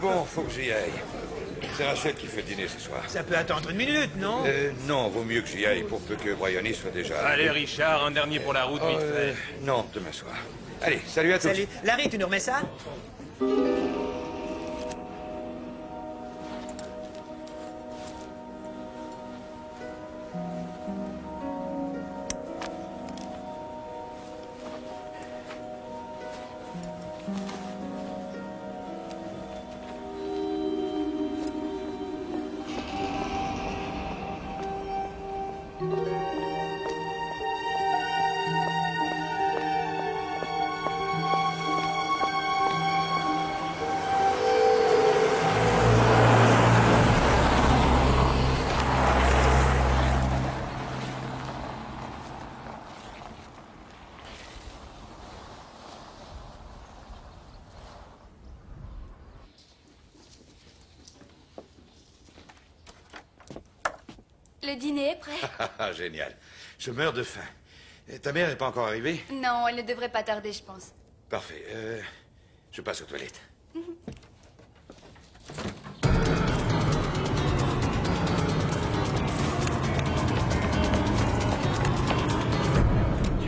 Bon, faut que j'y aille. C'est Rachel qui fait le dîner ce soir. Ça peut attendre une minute, non? Non, vaut mieux que j'y aille pour peu que Bryony soit déjà... Allez, Richard, un dernier pour la route, vite fait. Non, demain soir. Allez, salut à tous. Salut. Larry, tu nous remets ça? Le dîner est prêt? Génial. Je meurs de faim. Ta mère n'est pas encore arrivée? Non, elle ne devrait pas tarder, je pense. Parfait. Je passe aux toilettes. Tu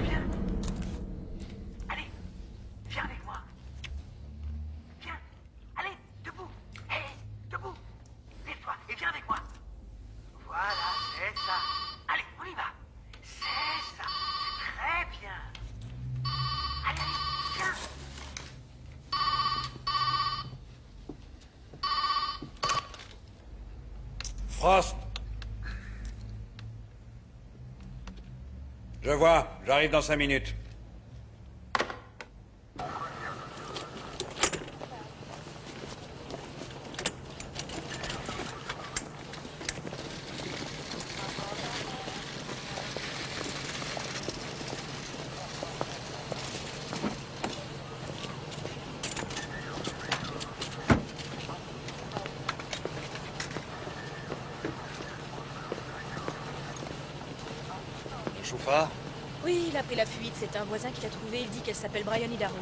viens? Allez, viens avec moi. Viens. Allez, debout. Hé, debout. Lève-toi et viens avec moi. Voilà, c'est ça. Allez, on y va. C'est ça. C'est très bien. Allez, allez, viens. Frost. Je vois, j'arrive dans 5 minutes. Chauffard? Oui, il a pris la fuite. C'est un voisin qui l'a trouvée. Il dit qu'elle s'appelle Bryony Darrow.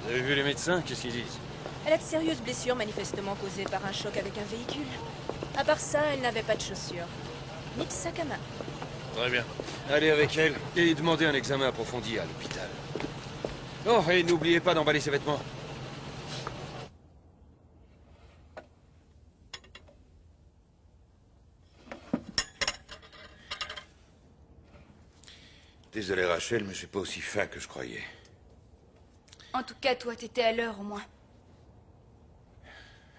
Vous avez vu les médecins? Qu'est-ce qu'ils disent? Elle a de sérieuses blessures manifestement causées par un choc avec un véhicule. À part ça, elle n'avait pas de chaussures. Ni de sac à main. Très bien. Allez avec elle et demandez un examen approfondi à l'hôpital. Oh, et n'oubliez pas d'emballer ses vêtements. Désolé Rachel, mais c'est pas aussi fin que je croyais. En tout cas, toi, t'étais à l'heure, au moins.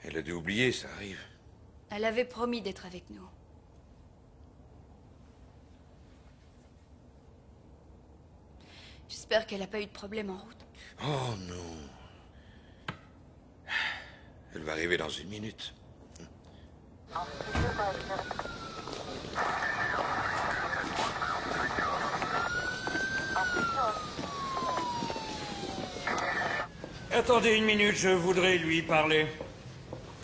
Elle a dû oublier, ça arrive. Elle avait promis d'être avec nous. J'espère qu'elle n'a pas eu de problème en route. Oh non. Elle va arriver dans 1 minute. Attendez 1 minute, je voudrais lui parler.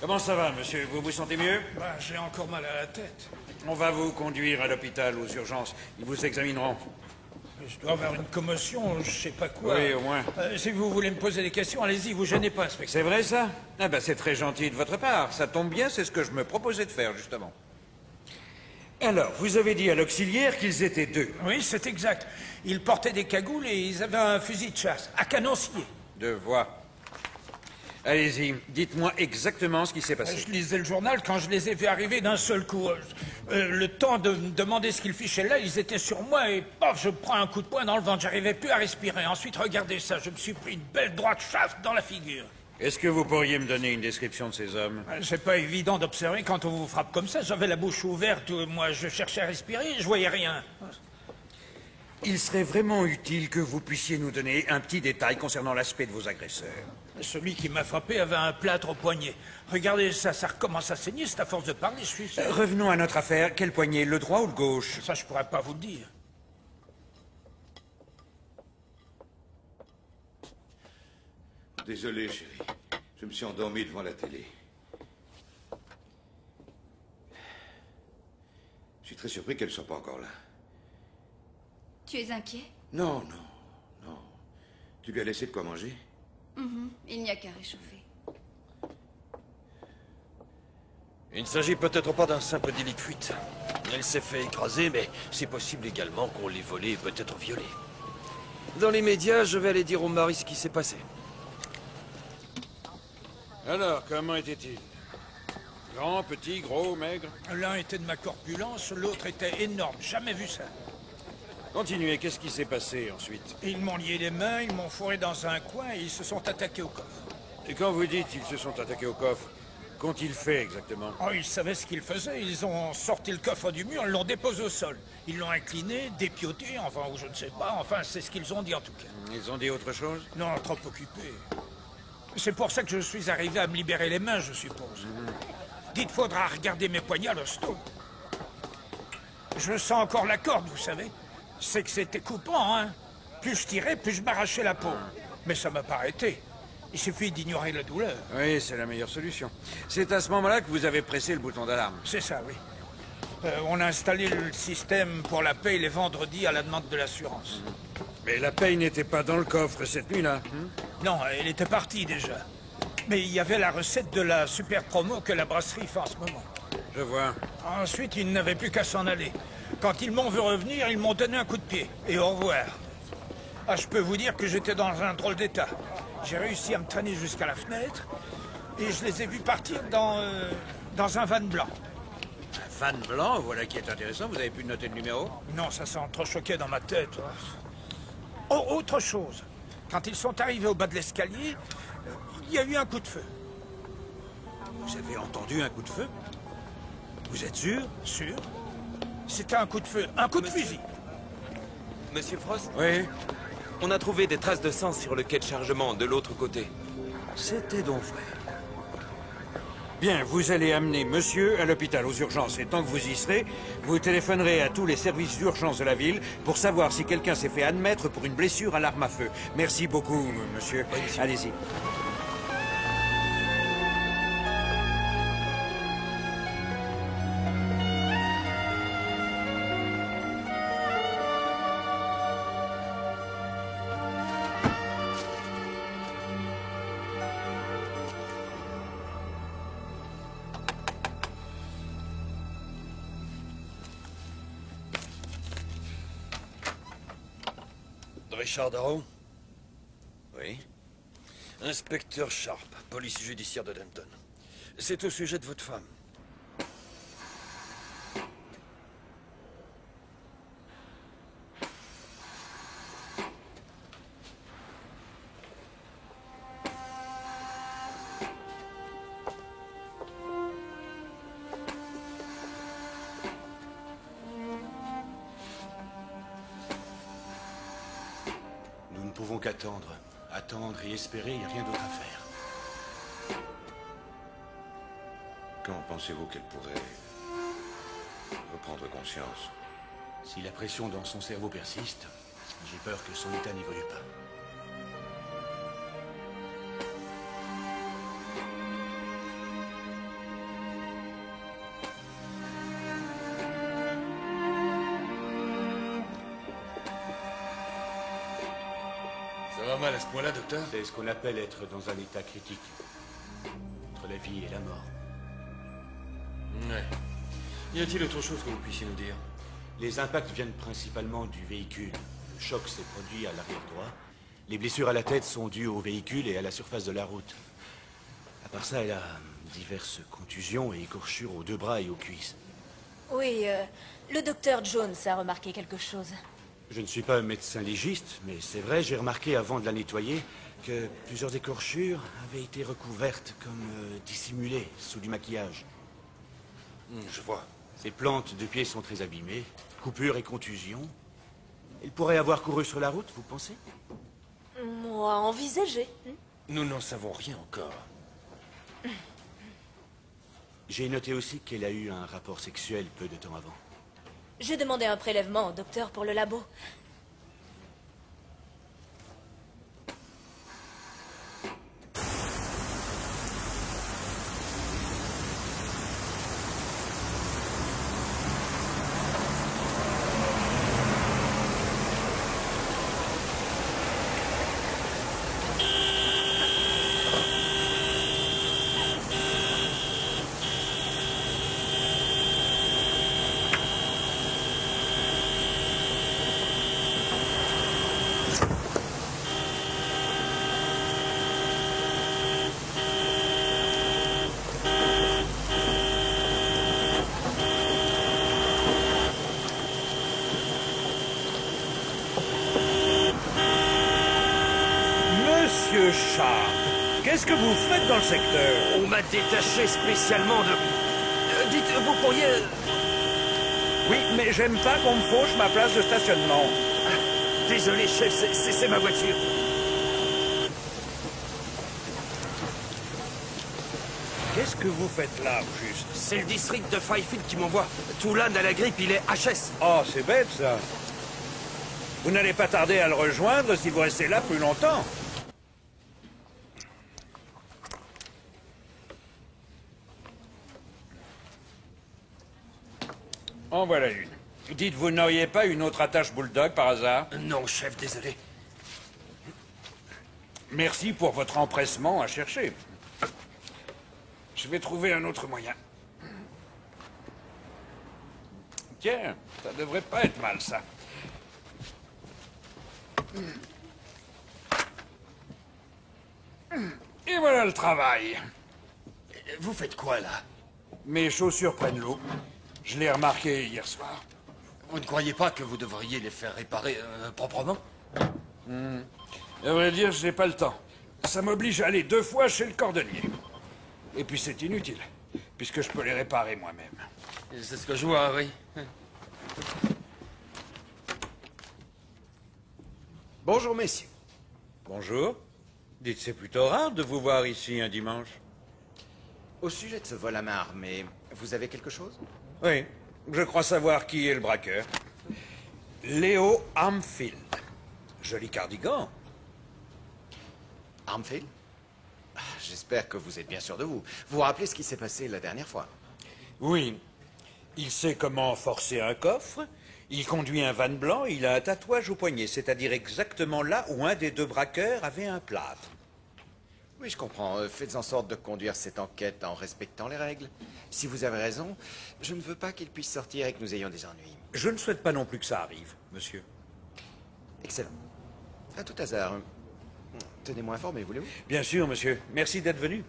Comment ça va, monsieur? Vous vous sentez mieux? Bah, j'ai encore mal à la tête. On va vous conduire à l'hôpital, aux urgences. Ils vous examineront. Je dois avoir une commotion, je sais pas quoi. Oui, au moins. Si vous voulez me poser des questions, allez-y, vous gênez pas, inspecteur. C'est vrai, ça? Ah ben, c'est très gentil de votre part. Ça tombe bien, c'est ce que je me proposais de faire, justement. Alors, vous avez dit à l'auxiliaire qu'ils étaient 2. Oui, c'est exact. Ils portaient des cagoules et ils avaient un fusil de chasse, à canoncier. 2 voix. Allez-y, dites-moi exactement ce qui s'est passé. Je lisais le journal quand je les ai vus arriver d'un seul coup. Le temps de me demander ce qu'ils fichaient là, ils étaient sur moi et paf, je prends un coup de poing dans le ventre. J'arrivais plus à respirer. Ensuite, regardez ça, je me suis pris une belle droite chasse dans la figure. Est-ce que vous pourriez me donner une description de ces hommes? C'est pas évident d'observer quand on vous frappe comme ça. J'avais la bouche ouverte, moi je cherchais à respirer, je voyais rien. Il serait vraiment utile que vous puissiez nous donner un petit détail concernant l'aspect de vos agresseurs. Celui qui m'a frappé avait un plâtre au poignet. Regardez ça, ça recommence à saigner, c'est à force de parler, je suis sûr. Revenons à notre affaire. Quel poignet, le droit ou le gauche? Ça, je pourrais pas vous le dire. Désolé, chérie. Je me suis endormi devant la télé. Je suis très surpris qu'elle ne soit pas encore là. Tu es inquiet? Non, non, non. Tu lui as laissé de quoi manger? Il n'y a qu'à réchauffer. Il ne s'agit peut-être pas d'un simple délit de fuite. Elle s'est fait écraser, mais c'est possible également qu'on l'ait volée et peut-être violée. Dans les médias, je vais aller dire au mari ce qui s'est passé. Alors, comment était-il? Grand, petit, gros, maigre? L'un était de ma corpulence, l'autre était énorme. Jamais vu ça. Continuez, qu'est-ce qui s'est passé ensuite? Ils m'ont lié les mains, ils m'ont fourré dans un coin et ils se sont attaqués au coffre. Et quand vous dites qu'ils se sont attaqués au coffre, qu'ont-ils fait exactement? Oh, ils savaient ce qu'ils faisaient. Ils ont sorti le coffre du mur, ils l'ont déposé au sol. Ils l'ont incliné, dépioté, enfin, ou je ne sais pas. Enfin, c'est ce qu'ils ont dit en tout cas. Ils ont dit autre chose? Non, trop occupé. C'est pour ça que je suis arrivé à me libérer les mains, je suppose. Dites, faudra regarder mes poignards, l'hosto. Je sens encore la corde, vous savez. C'est que c'était coupant, hein. Plus je tirais, plus je m'arrachais la peau. Mais ça m'a pas arrêté. Il suffit d'ignorer la douleur. Oui, c'est la meilleure solution. C'est à ce moment-là que vous avez pressé le bouton d'alarme. C'est ça, oui. On a installé le système pour la paye les vendredis à la demande de l'assurance. Mais la paye n'était pas dans le coffre cette nuit-là. Non, elle était partie déjà. Mais il y avait la recette de la super promo que la brasserie fait en ce moment. Je vois. Ensuite, ils n'avaient plus qu'à s'en aller. Quand ils m'ont vu revenir, ils m'ont donné un coup de pied. Et au revoir. Ah, je peux vous dire que j'étais dans un drôle d'état. J'ai réussi à me traîner jusqu'à la fenêtre et je les ai vus partir dans un van blanc. Un van blanc, voilà qui est intéressant. Vous avez pu noter le numéro? Non, ça s'entrechoquait dans ma tête. Oh, autre chose. Quand ils sont arrivés au bas de l'escalier, il y a eu un coup de feu. Vous avez entendu un coup de feu? Vous êtes sûr? Sûr? C'était un coup de feu, un coup de fusil. Monsieur Frost, Oui. on a trouvé des traces de sang sur le quai de chargement de l'autre côté. C'était donc vrai. Bien, vous allez amener monsieur à l'hôpital aux urgences. Et tant que vous y serez, vous téléphonerez à tous les services d'urgence de la ville pour savoir si quelqu'un s'est fait admettre pour une blessure à l'arme à feu. Merci beaucoup, monsieur. Allez-y. Richard Darrow? Oui. Inspecteur Sharp, police judiciaire de Denton. C'est au sujet de votre femme. Nous ne pouvons qu'attendre. Attendre et espérer, il n'y a rien d'autre à faire. Quand pensez-vous qu'elle pourrait reprendre conscience? Si la pression dans son cerveau persiste, j'ai peur que son état n'évolue pas. Ça va mal à ce point-là, docteur? C'est ce qu'on appelle être dans un état critique. Entre la vie et la mort. Ouais. Y a-t-il autre chose que vous puissiez nous dire? Les impacts viennent principalement du véhicule. Le choc s'est produit à l'arrière droit. Les blessures à la tête sont dues au véhicule et à la surface de la route. À part ça, elle a diverses contusions et écorchures aux deux bras et aux cuisses. Oui, le docteur Jones a remarqué quelque chose. Je ne suis pas un médecin légiste, mais c'est vrai, j'ai remarqué avant de la nettoyer que plusieurs écorchures avaient été recouvertes comme dissimulées sous du maquillage. Je vois. Ses plantes de pied sont très abîmées, coupures et contusions. Elle pourrait avoir couru sur la route, vous pensez? Moi, envisagé. Nous n'en savons rien encore. J'ai noté aussi qu'elle a eu un rapport sexuel peu de temps avant. J'ai demandé un prélèvement au docteur pour le labo. Monsieur Sharp, qu'est-ce que vous faites dans le secteur? On m'a détaché spécialement de... dites, vous pourriez... Oui, mais j'aime pas qu'on me fauche ma place de stationnement. Désolé, chef, c'est ma voiture. Qu'est-ce que vous faites là, au juste? C'est le district de Firefield qui m'envoie. Toulan a la grippe, il est HS. Oh, c'est bête, ça. Vous n'allez pas tarder à le rejoindre si vous restez là plus longtemps. En voilà une. Dites, vous n'auriez pas une autre attache Bulldog par hasard? Non, chef, désolé. Merci pour votre empressement à chercher. Je vais trouver un autre moyen. Tiens, ça devrait pas être mal, ça. Et voilà le travail. Vous faites quoi, là? Mes chaussures prennent l'eau. Je l'ai remarqué hier soir. Vous ne croyez pas que vous devriez les faire réparer proprement? À vrai dire, je n'ai pas le temps. Ça m'oblige à aller 2 fois chez le cordonnier. Et puis c'est inutile, puisque je peux les réparer moi-même. C'est ce que je vois, oui. Bonjour, messieurs. Bonjour. Dites, c'est plutôt rare de vous voir ici un dimanche. Au sujet de ce vol à main armée, vous avez quelque chose? Oui, je crois savoir qui est le braqueur. Léo Armfield. Joli cardigan. Armfield? J'espère que vous êtes bien sûr de vous. Vous vous rappelez ce qui s'est passé la dernière fois? Oui. Il sait comment forcer un coffre. Il conduit un van blanc. Il a un tatouage au poignet, c'est-à-dire exactement là où un des 2 braqueurs avait un plâtre. Oui, je comprends. Faites en sorte de conduire cette enquête en respectant les règles. Si vous avez raison, je ne veux pas qu'il puisse sortir et que nous ayons des ennuis. Je ne souhaite pas non plus que ça arrive, monsieur. Excellent. À tout hasard, tenez-moi informé, voulez-vous? Bien sûr, monsieur. Merci d'être venu.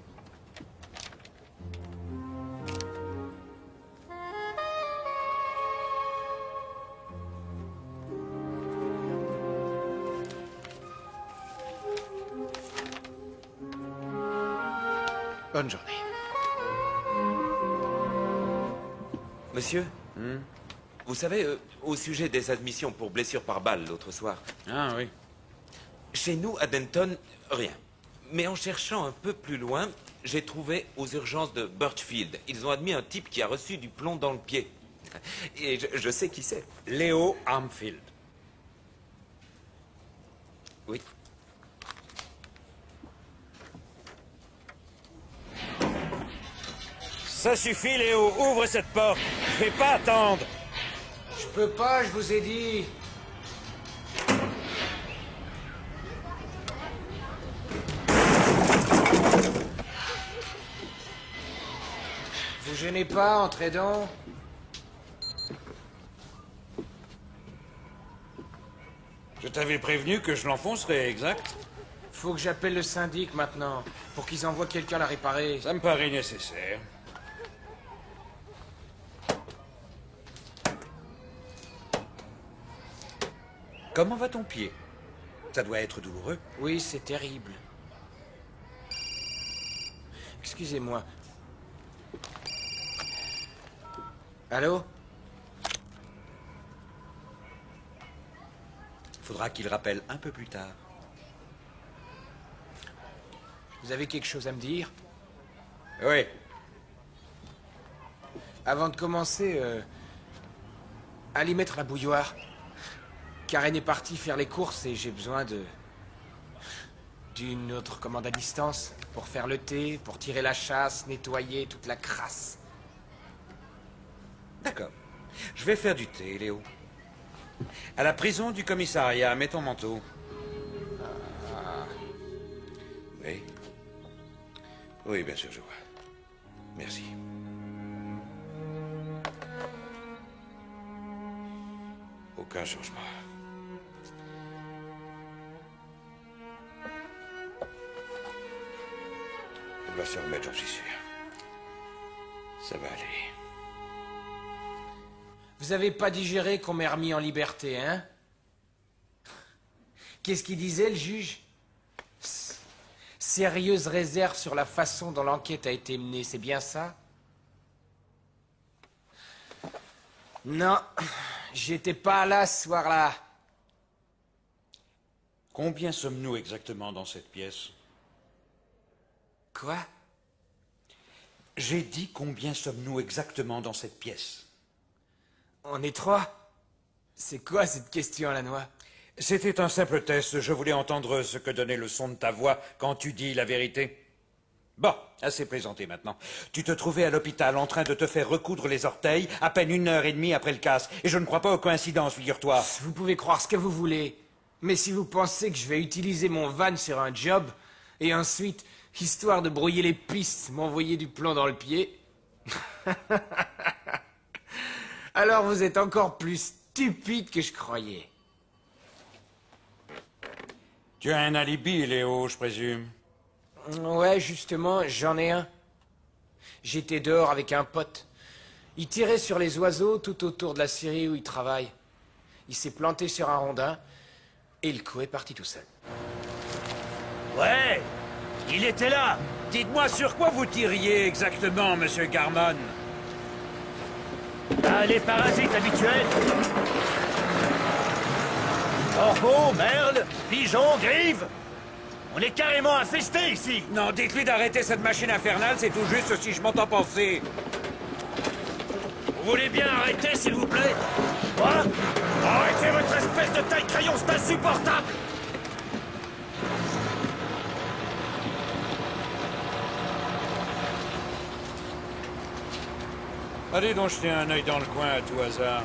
Bonne journée. Monsieur, vous savez, au sujet des admissions pour blessures par balle l'autre soir, Ah oui. chez nous, à Denton, rien. Mais en cherchant un peu plus loin, j'ai trouvé aux urgences de Birchfield. Ils ont admis un type qui a reçu du plomb dans le pied. Et je sais qui c'est. Léo Armfield. Oui. Ça suffit, Léo. Ouvre cette porte. Je vais pas attendre. Je peux pas, je vous ai dit. Vous gênez pas, entrez donc. Je t'avais prévenu que je l'enfoncerais, exact? Faut que j'appelle le syndic maintenant, pour qu'ils envoient quelqu'un la réparer. Ça me paraît nécessaire. Comment va ton pied? Ça doit être douloureux. Oui, c'est terrible. Excusez-moi. Allô? Faudra qu'il rappelle un peu plus tard. Vous avez quelque chose à me dire? Oui. Avant de commencer, allez mettre la bouilloire. Karen est partie faire les courses et j'ai besoin d'une autre commande à distance pour faire le thé, pour tirer la chasse, nettoyer toute la crasse. D'accord. Je vais faire du thé, Léo. À la prison du commissariat, mets ton manteau. Oui. Oui, bien sûr, je vois. Merci. Aucun changement. Elle va se remettre, j'en suis sûr. Ça va aller. Vous avez pas digéré qu'on m'ait remis en liberté, hein? Qu'est-ce qu'il disait, le juge? Sérieuse réserve sur la façon dont l'enquête a été menée, c'est bien ça? Non, j'étais pas là ce soir-là. Combien sommes-nous exactement dans cette pièce? Quoi? J'ai dit combien sommes-nous exactement dans cette pièce? On est 3. C'est quoi cette question, Lanois? C'était un simple test, je voulais entendre ce que donnait le son de ta voix quand tu dis la vérité. Bon, assez plaisanté maintenant. Tu te trouvais à l'hôpital en train de te faire recoudre les orteils à peine 1h30 après le casse, et je ne crois pas aux coïncidences, figure-toi. Vous pouvez croire ce que vous voulez, mais si vous pensez que je vais utiliser mon van sur un job, et ensuite, histoire de brouiller les pistes, m'envoyer du plomb dans le pied... alors vous êtes encore plus stupide que je croyais. Tu as un alibi, Léo, je présume. Ouais, justement, j'en ai un. J'étais dehors avec un pote. Il tirait sur les oiseaux tout autour de la scierie où il travaille. Il s'est planté sur un rondin, et le coup est parti tout seul. Ouais, il était là. Dites-moi sur quoi vous tiriez exactement, monsieur Garmon? Ah, les parasites habituels. Corbeaux, merles, pigeons, grives. On est carrément infestés ici. Non, dites-lui d'arrêter cette machine infernale, c'est tout juste si je m'entends penser. Vous voulez bien arrêter, s'il vous plaît? Quoi? Arrêtez votre espèce de taille-crayon, c'est insupportable. Allez donc jeter un œil dans le coin à tout hasard.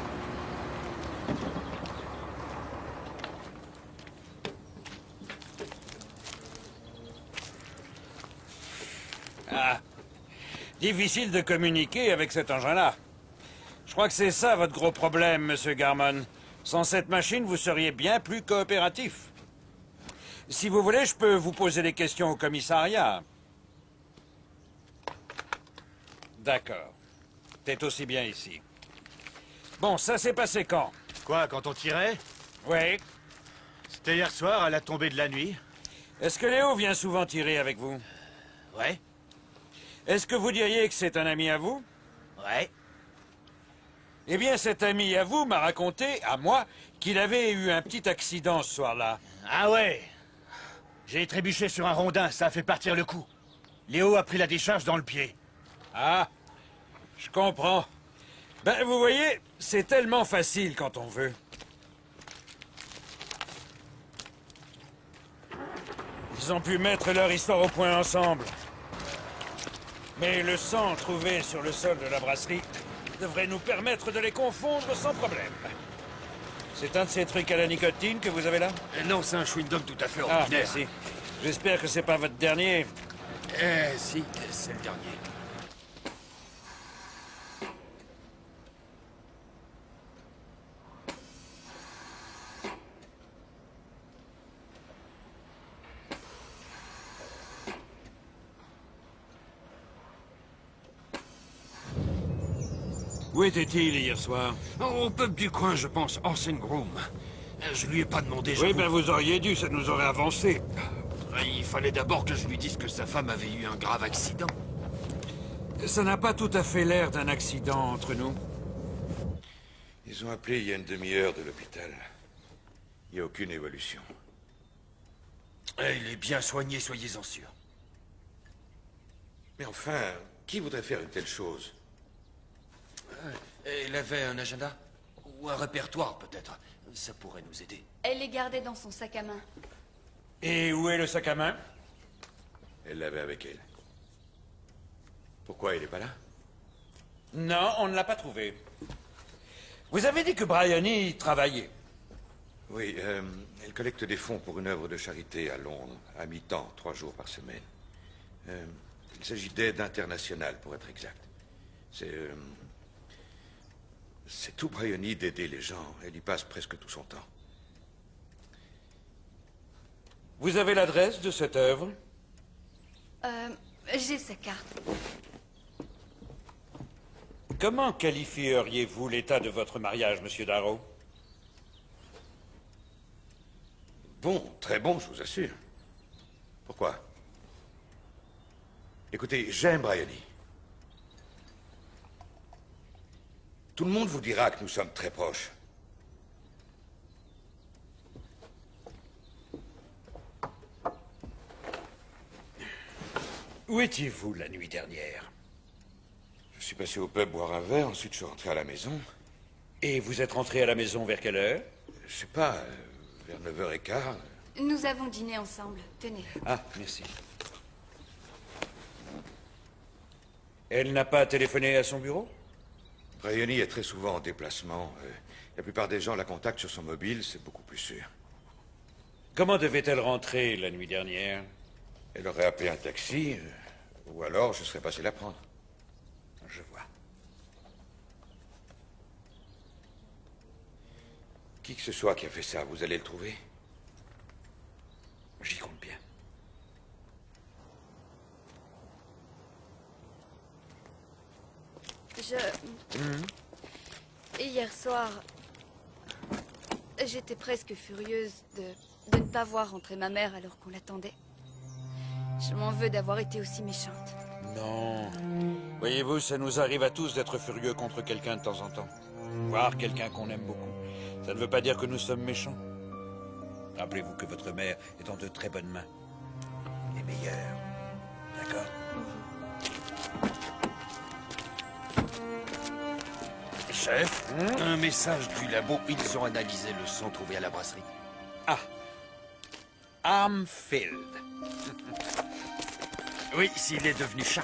Ah, difficile de communiquer avec cet engin-là. Je crois que c'est ça votre gros problème, monsieur Garmon. Sans cette machine, vous seriez bien plus coopératif. Si vous voulez, je peux vous poser des questions au commissariat. D'accord. T'es aussi bien ici. Bon, ça s'est passé quand? Quoi, quand on tirait? Oui. C'était hier soir, à la tombée de la nuit. Est-ce que Léo vient souvent tirer avec vous? Ouais. Est-ce que vous diriez que c'est un ami à vous? Ouais. Eh bien, cet ami à vous m'a raconté, à moi, qu'il avait eu un petit accident ce soir-là. Ah ouais. J'ai trébuché sur un rondin, ça a fait partir le coup. Léo a pris la décharge dans le pied. Ah, je comprends. Ben, vous voyez, c'est tellement facile quand on veut. Ils ont pu mettre leur histoire au point ensemble. Mais le sang trouvé sur le sol de la brasserie devrait nous permettre de les confondre sans problème. C'est un de ces trucs à la nicotine que vous avez là? Non, c'est un chewing-gum tout à fait Ah, ordinaire. merci. J'espère que c'est pas votre dernier. Si, c'est le dernier. Où était-il hier soir? Au pub du coin, je pense, Horse and Groom. Je lui ai pas demandé, Oui, j'avoue. ben vous auriez dû, ça nous aurait avancé. Il fallait d'abord que je lui dise que sa femme avait eu un grave accident. Ça n'a pas tout à fait l'air d'un accident entre nous. Ils ont appelé il y a une demi-heure de l'hôpital. Il n'y a aucune évolution. Il est bien soigné, soyez-en sûr. Mais enfin, qui voudrait faire une telle chose? Elle avait un agenda? Ou un répertoire, peut-être. Ça pourrait nous aider. Elle les gardait dans son sac à main. Et où est le sac à main? Elle l'avait avec elle. Pourquoi il n'est pas là? Non, on ne l'a pas trouvé. Vous avez dit que Bryony travaillait. Oui, elle collecte des fonds pour une œuvre de charité à Londres, à mi-temps, 3 jours par semaine. Il s'agit d'aide internationale, pour être exact. C'est tout Bryony d'aider les gens. Elle y passe presque tout son temps. Vous avez l'adresse de cette œuvre? J'ai sa carte. Comment qualifieriez-vous l'état de votre mariage, monsieur Darrow? Bon, très bon, je vous assure. Pourquoi? Écoutez, j'aime Bryony. Tout le monde vous dira que nous sommes très proches. Où étiez-vous la nuit dernière? Je suis passé au pub boire un verre, ensuite je suis rentré à la maison. Et vous êtes rentré à la maison vers quelle heure? Je sais pas, vers 9h15. Nous avons dîné ensemble. Tenez. Ah, merci. Elle n'a pas téléphoné à son bureau? Bryony est très souvent en déplacement. La plupart des gens la contactent sur son mobile, c'est beaucoup plus sûr. Comment devait-elle rentrer la nuit dernière? Elle aurait appelé un taxi, ou alors je serais passé la prendre. Je vois. Qui que ce soit qui a fait ça, vous allez le trouver? J'y compte bien. Hier soir, j'étais presque furieuse de ne pas voir rentrer ma mère alors qu'on l'attendait. Je m'en veux d'avoir été aussi méchante. Non. Voyez-vous, ça nous arrive à tous d'être furieux contre quelqu'un de temps en temps. Voire quelqu'un qu'on aime beaucoup. Ça ne veut pas dire que nous sommes méchants. Rappelez-vous que votre mère est en de très bonnes mains. Les meilleures. D'accord? Chef, un message du labo. Ils ont analysé le sang trouvé à la brasserie. Ah. Armfield. Oui, s'il est devenu chat.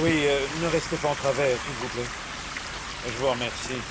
Oui, ne restez pas en travers, s'il vous plaît. Je vous remercie.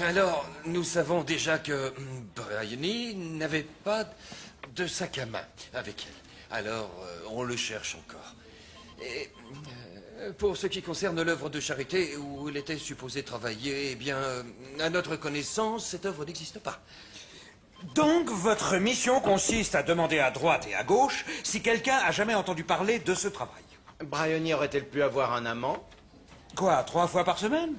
Alors, nous savons déjà que Bryony n'avait pas de sac à main avec elle. Alors, on le cherche encore. Et pour ce qui concerne l'œuvre de charité où il était supposé travailler, eh bien, à notre connaissance, cette œuvre n'existe pas. Donc, votre mission consiste à demander à droite et à gauche si quelqu'un a jamais entendu parler de ce travail. Bryony aurait-elle pu avoir un amant? Quoi, 3 fois par semaine?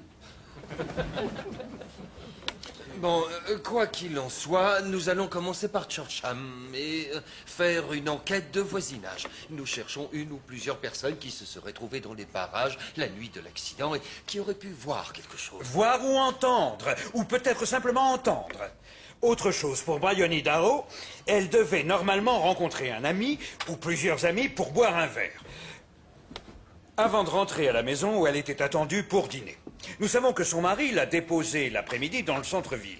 Bon, quoi qu'il en soit, nous allons commencer par Churcham et faire une enquête de voisinage. Nous cherchons une ou plusieurs personnes qui se seraient trouvées dans les parages la nuit de l'accident et qui auraient pu voir quelque chose. Voir ou entendre, ou peut-être simplement entendre. Autre chose pour Bryony Darrow, elle devait normalement rencontrer un ami ou plusieurs amis pour boire un verre, avant de rentrer à la maison où elle était attendue pour dîner. Nous savons que son mari l'a déposée l'après-midi dans le centre-ville.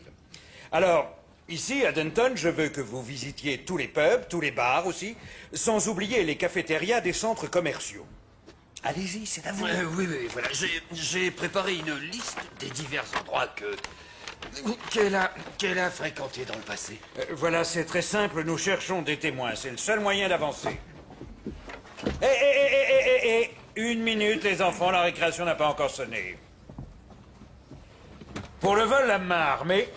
Alors, ici, à Denton, je veux que vous visitiez tous les pubs, tous les bars aussi, sans oublier les cafétérias des centres commerciaux. Allez-y, c'est à vous. Oui, voilà. J'ai préparé une liste des divers endroits qu'elle a fréquentés dans le passé. Voilà, c'est très simple, nous cherchons des témoins. C'est le seul moyen d'avancer. Hé, 1 minute, les enfants, la récréation n'a pas encore sonné. Pour le vol à main armée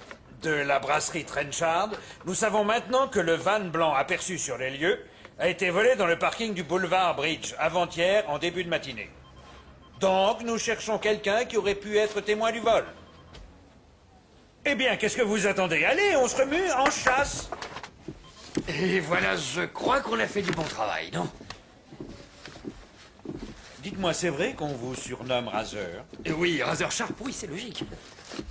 de la brasserie Trenchard, nous savons maintenant que le van blanc aperçu sur les lieux a été volé dans le parking du boulevard Bridge, avant-hier, en début de matinée. Donc, nous cherchons quelqu'un qui aurait pu être témoin du vol. Eh bien, qu'est-ce que vous attendez? Allez, on se remue en chasse. Et voilà, je crois qu'on a fait du bon travail, non? Dites-moi, c'est vrai qu'on vous surnomme Razor? Oui, Razor Sharp, oui, c'est logique.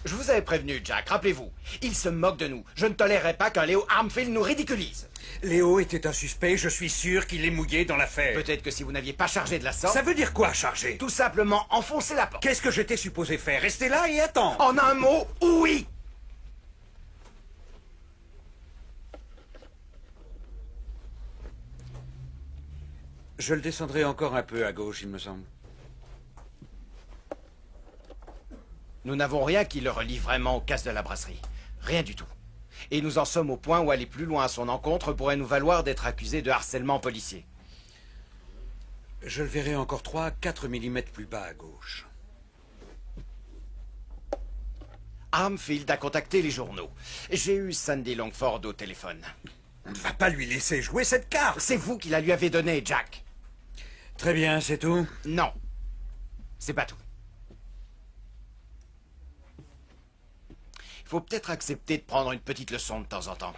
Je vous avais prévenu, Jack, rappelez-vous. Il se moque de nous. Je ne tolérerai pas qu'un Léo Armfield nous ridiculise. Léo était un suspect, je suis sûr qu'il est mouillé dans l'affaire. Peut-être que si vous n'aviez pas chargé de la sorte... Ça veut dire quoi, charger? Tout simplement enfoncer la porte. Qu'est-ce que j'étais supposé faire? Rester là et attendre? En un mot, oui. Je le descendrai encore un peu à gauche, il me semble. Nous n'avons rien qui le relie vraiment au casse de la brasserie. Rien du tout. Et nous en sommes au point où aller plus loin à son encontre pourrait nous valoir d'être accusés de harcèlement policier. Je le verrai encore 3-4 mm plus bas à gauche. Armfield a contacté les journaux. J'ai eu Sandy Longford au téléphone. On ne va pas lui laisser jouer cette carte. C'est vous qui la lui avez donnée, Jack. Très bien, c'est tout? Non. C'est pas tout. Il faut peut-être accepter de prendre une petite leçon de temps en temps.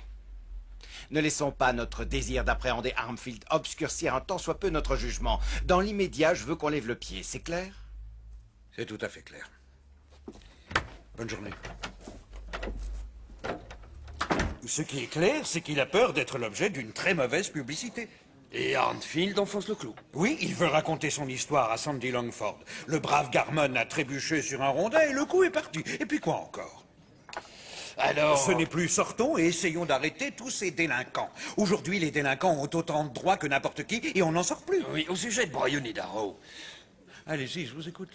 Ne laissons pas notre désir d'appréhender Armfield obscurcir un tant soit peu notre jugement. Dans l'immédiat, je veux qu'on lève le pied, c'est clair? C'est tout à fait clair. Bonne journée. Ce qui est clair, c'est qu'il a peur d'être l'objet d'une très mauvaise publicité. Et Armfield enfonce le clou. Oui, il veut raconter son histoire à Sandy Longford. Le brave Garmon a trébuché sur un rondin et le coup est parti. Et puis quoi encore? Alors... Ce n'est plus sortons et essayons d'arrêter tous ces délinquants. Aujourd'hui, les délinquants ont autant de droits que n'importe qui et on n'en sort plus. Oui, au sujet de Brian et Darrow. Allez-y, je vous écoute.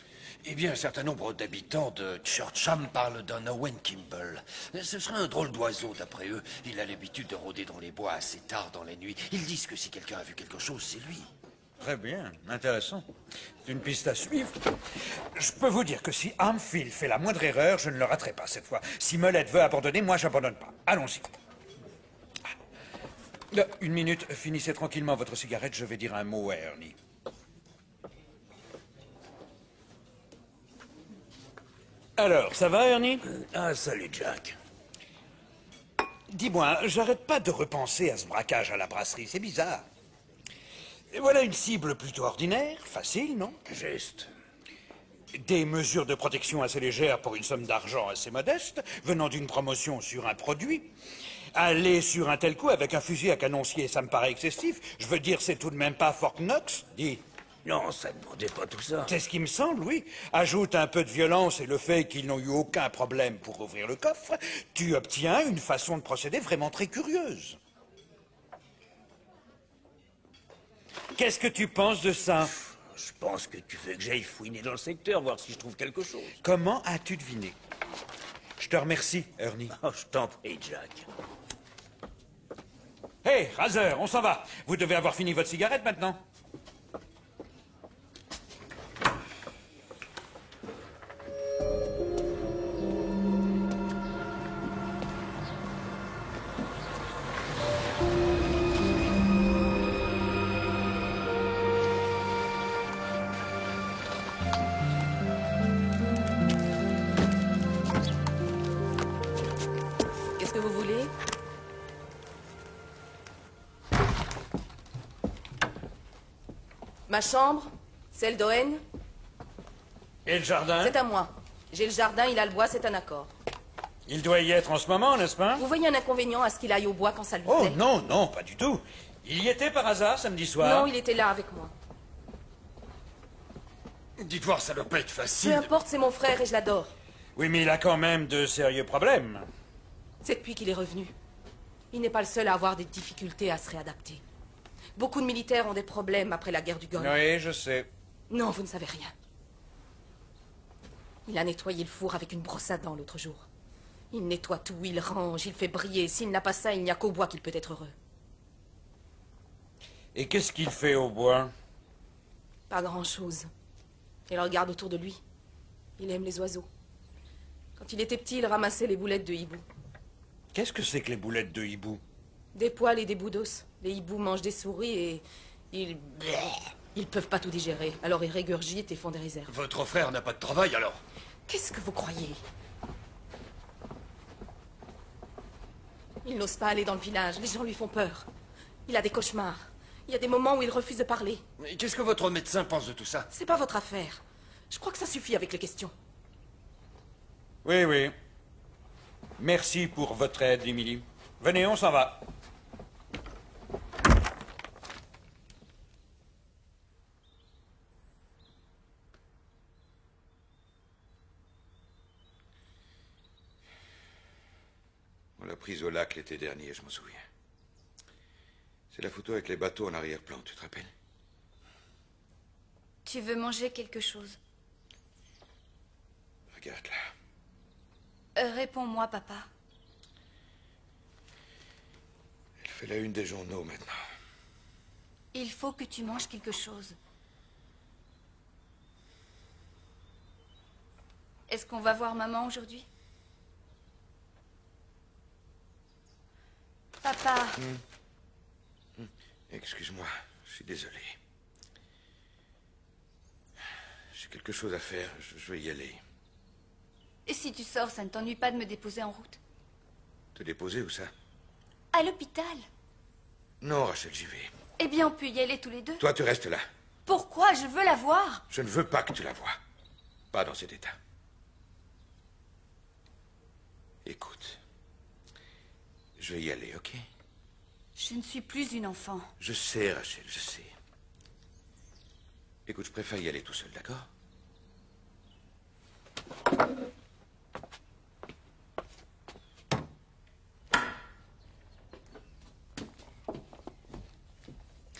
Eh bien, un certain nombre d'habitants de Churcham parlent d'un Owen Kimball. Ce serait un drôle d'oiseau, d'après eux. Il a l'habitude de rôder dans les bois assez tard dans la nuit. Ils disent que si quelqu'un a vu quelque chose, c'est lui. Très bien, intéressant. C'est une piste à suivre. Je peux vous dire que si Armfield fait la moindre erreur, je ne le raterai pas cette fois. Si Molette veut abandonner, moi j'abandonne pas. Allons-y. Une minute, finissez tranquillement votre cigarette, je vais dire un mot à Ernie. Alors, ça va, Ernie? Ah, salut, Jack. Dis-moi, j'arrête pas de repenser à ce braquage à la brasserie, c'est bizarre. Et voilà une cible plutôt ordinaire, facile, non? Juste. Des mesures de protection assez légères pour une somme d'argent assez modeste, venant d'une promotion sur un produit. Aller sur un tel coup avec un fusil à canoncier, ça me paraît excessif. Je veux dire, c'est tout de même pas Fort Knox, dis. Non, ça ne demandait pas tout ça. C'est ce qui me semble, oui. Ajoute un peu de violence et le fait qu'ils n'ont eu aucun problème pour ouvrir le coffre, tu obtiens une façon de procéder vraiment très curieuse. Qu'est-ce que tu penses de ça? Je pense que tu veux que j'aille fouiner dans le secteur, voir si je trouve quelque chose. Comment as-tu deviné? Je te remercie, Ernie. Oh, je t'en prie, Jack. Hé, Razor, on s'en va. Vous devez avoir fini votre cigarette maintenant. Qu'est-ce que vous voulez? Ma chambre? Celle d'Owen? Et le jardin? C'est à moi. J'ai le jardin, il a le bois, c'est un accord. Il doit y être en ce moment, n'est-ce pas? Vous voyez un inconvénient à ce qu'il aille au bois quand ça lui Oh plaît? non, non, pas du tout. Il y était par hasard samedi soir? Non, il était là avec moi. Dites voir, ça doit pas être Peu facile. importe, c'est mon frère et je l'adore. Oui, mais il a quand même de sérieux problèmes. C'est depuis qu'il est revenu. Il n'est pas le seul à avoir des difficultés à se réadapter. Beaucoup de militaires ont des problèmes après la guerre du Golfe. Oui, je sais. Non, vous ne savez rien. Il a nettoyé le four avec une brosse à dents l'autre jour. Il nettoie tout, il range, il fait briller. S'il n'a pas ça, il n'y a qu'au bois qu'il peut être heureux. Et qu'est-ce qu'il fait au bois? Pas grand-chose. Il regarde autour de lui. Il aime les oiseaux. Quand il était petit, il ramassait les boulettes de hibou. Qu'est-ce que c'est que les boulettes de hibou? Des poils et des bouts d'os. Les hiboux mangent des souris et... Ils peuvent pas tout digérer. Alors ils régurgitent et font des réserves. Votre frère n'a pas de travail, alors? Qu'est-ce que vous croyez? Il n'ose pas aller dans le village. Les gens lui font peur. Il a des cauchemars. Il y a des moments où il refuse de parler. Mais qu'est-ce que votre médecin pense de tout ça? C'est pas votre affaire. Je crois que ça suffit avec les questions. Oui, oui. Merci pour votre aide, Emily. Venez, on s'en va. On l'a prise au lac l'été dernier, je m'en souviens. C'est la photo avec les bateaux en arrière-plan, tu te rappelles? Tu veux manger quelque chose? Regarde là. Réponds-moi, papa. Elle fait la une des journaux maintenant. Il faut que tu manges quelque chose. Est-ce qu'on va voir maman aujourd'hui? Papa. Excuse-moi, je suis désolé. J'ai quelque chose à faire, je vais y aller. Et si tu sors, ça ne t'ennuie pas de me déposer en route? Te déposer où ça? À l'hôpital. Non, Rachel, j'y vais. Eh bien, on peut y aller tous les deux. Toi, tu restes là. Pourquoi? Je veux la voir. Je ne veux pas que tu la voies. Pas dans cet état. Écoute. Je vais y aller, ok? Je ne suis plus une enfant. Je sais, Rachel, je sais. Écoute, je préfère y aller tout seul, d'accord?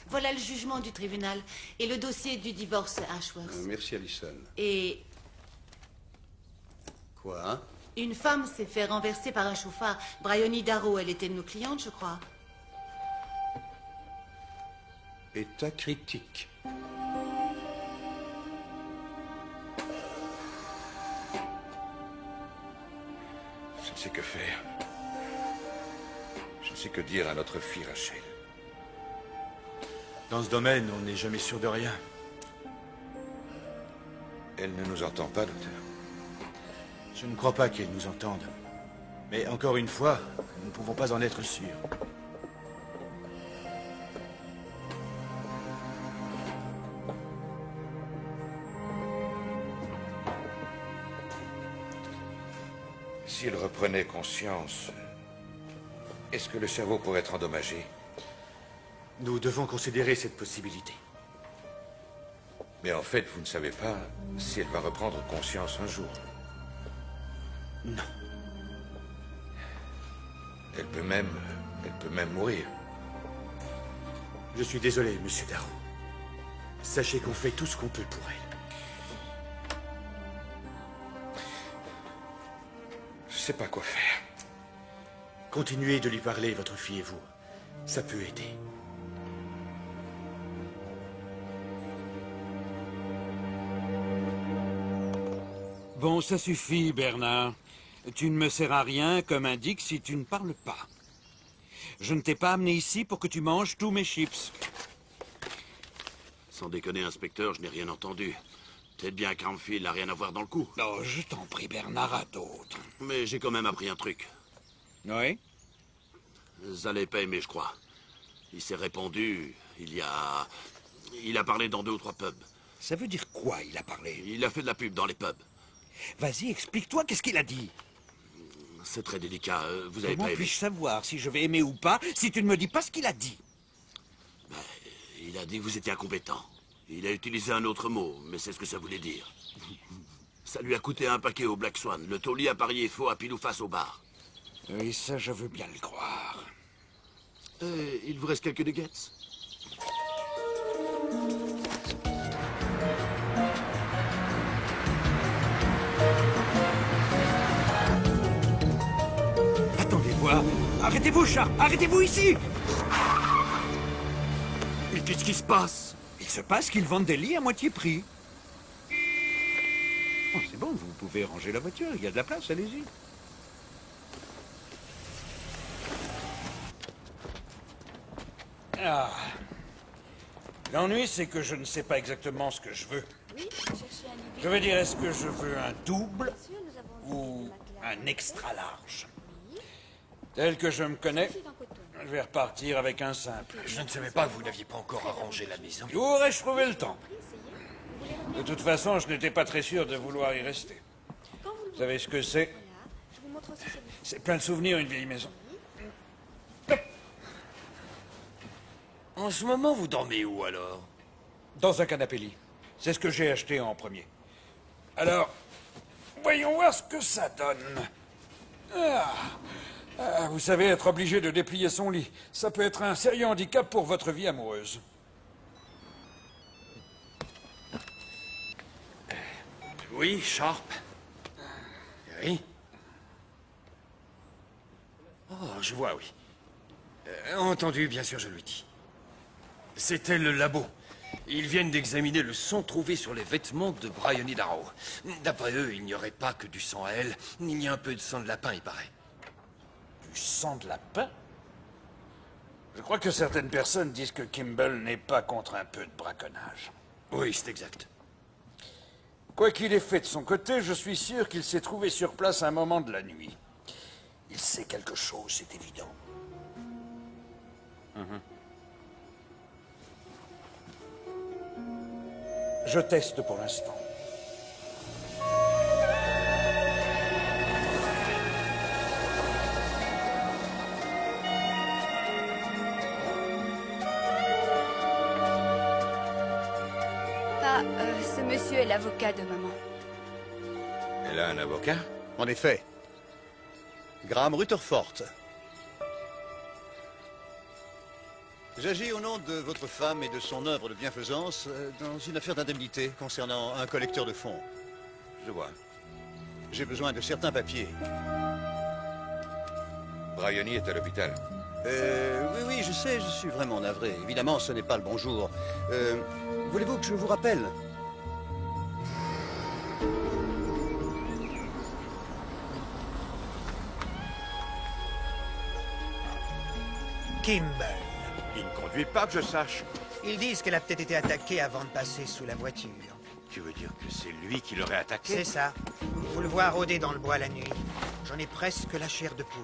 Voilà le jugement du tribunal et le dossier du divorce Ashworth. Merci, Allison. Et Quoi, hein? une femme s'est fait renverser par un chauffard. Bryony Darrow, elle était de nos clientes, je crois. État critique. Je ne sais que faire. Je ne sais que dire à notre fille Rachel. Dans ce domaine, on n'est jamais sûr de rien. Elle ne nous entend pas, docteur. Je ne crois pas qu'elle nous entende. Mais encore une fois, nous ne pouvons pas en être sûrs. Si elle reprenait conscience, est-ce que le cerveau pourrait être endommagé? Nous devons considérer cette possibilité. Mais en fait, vous ne savez pas si elle va reprendre conscience un jour. Non. Elle peut même mourir. Je suis désolé, monsieur Darrow. Sachez qu'on fait tout ce qu'on peut pour elle. Je sais pas quoi faire. Continuez de lui parler, votre fille et vous. Ça peut aider. Bon, ça suffit, Bernard. Tu ne me sers à rien, comme indique, si tu ne parles pas. Je ne t'ai pas amené ici pour que tu manges tous mes chips. Sans déconner, inspecteur, je n'ai rien entendu. Peut-être bien qu'Armfield n'a rien à voir dans le coup. Oh, je t'en prie, Bernard, à d'autres. Mais j'ai quand même appris un truc. Oui? Ça l'est pas aimé, je crois. Il s'est répandu, il a parlé dans 2 ou 3 pubs. Ça veut dire quoi, il a parlé? Il a fait de la pub dans les pubs. Vas-y, explique-toi, qu'est-ce qu'il a dit? C'est très délicat, vous avez Comment pas aimé. puis-je savoir si je vais aimer ou pas si tu ne me dis pas ce qu'il a dit? Ben, il a dit que vous étiez incompétent. Il a utilisé un autre mot, mais c'est ce que ça voulait dire. Ça lui a coûté un paquet au Black Swan. Le taulier a parié faux à pile ou face au bar. Oui, ça, je veux bien le croire. Il vous reste quelques nuggets? Attendez voir. Arrêtez-vous, Sharp. Arrêtez-vous ici. Mais qu'est-ce qui se passe? Il se passe qu'ils vendent des lits à moitié prix. Oh, c'est bon, vous pouvez ranger la voiture. Il y a de la place, allez-y. Ah. L'ennui, c'est que je ne sais pas exactement ce que je veux. Oui, cherchez un lit. Je veux dire, est-ce que je veux un double Bien sûr, nous avons ou des matelas. un extra large? Tel que je me connais, Suffit d'un coton. Je vais repartir avec un simple. Je ne savais pas que vous n'aviez pas encore arrangé la maison. Où aurais-je trouvé le temps? De toute façon, je n'étais pas très sûr de vouloir y rester. Vous savez ce que c'est? C'est plein de souvenirs, une vieille maison. En ce moment, vous dormez où, alors? Dans un canapé-lit. C'est ce que j'ai acheté en premier. Alors, voyons voir ce que ça donne. Vous savez, être obligé de déplier son lit, ça peut être un sérieux handicap pour votre vie amoureuse. Oui, Sharp. Oui. Oh, je vois, oui. Entendu, bien sûr, je lui dis. C'était le labo. Ils viennent d'examiner le sang trouvé sur les vêtements de Bryony Darrow. D'après eux, il n'y aurait pas que du sang à elle. Il y a un peu de sang de lapin, il paraît. Du sang de lapin? Je crois que certaines personnes disent que Kimball n'est pas contre un peu de braconnage. Oui, c'est exact. Quoi qu'il ait fait de son côté, je suis sûr qu'il s'est trouvé sur place à un moment de la nuit. Il sait quelque chose, c'est évident. Je teste pour l'instant. Ce monsieur est l'avocat de maman. Elle a un avocat? En effet. Graham Rutherford. J'agis au nom de votre femme et de son œuvre de bienfaisance dans une affaire d'indemnité concernant un collecteur de fonds. Je vois. J'ai besoin de certains papiers. Bryony est à l'hôpital. Oui, je sais, je suis vraiment navré. Évidemment, ce n'est pas le bon jour. Voulez-vous que je vous rappelle? Kimball. Il ne conduit pas, que je sache. Ils disent qu'elle a peut-être été attaquée avant de passer sous la voiture. Tu veux dire que c'est lui qui l'aurait attaqué? C'est ça. Il faut le voir rôder dans le bois la nuit. J'en ai presque la chair de poule.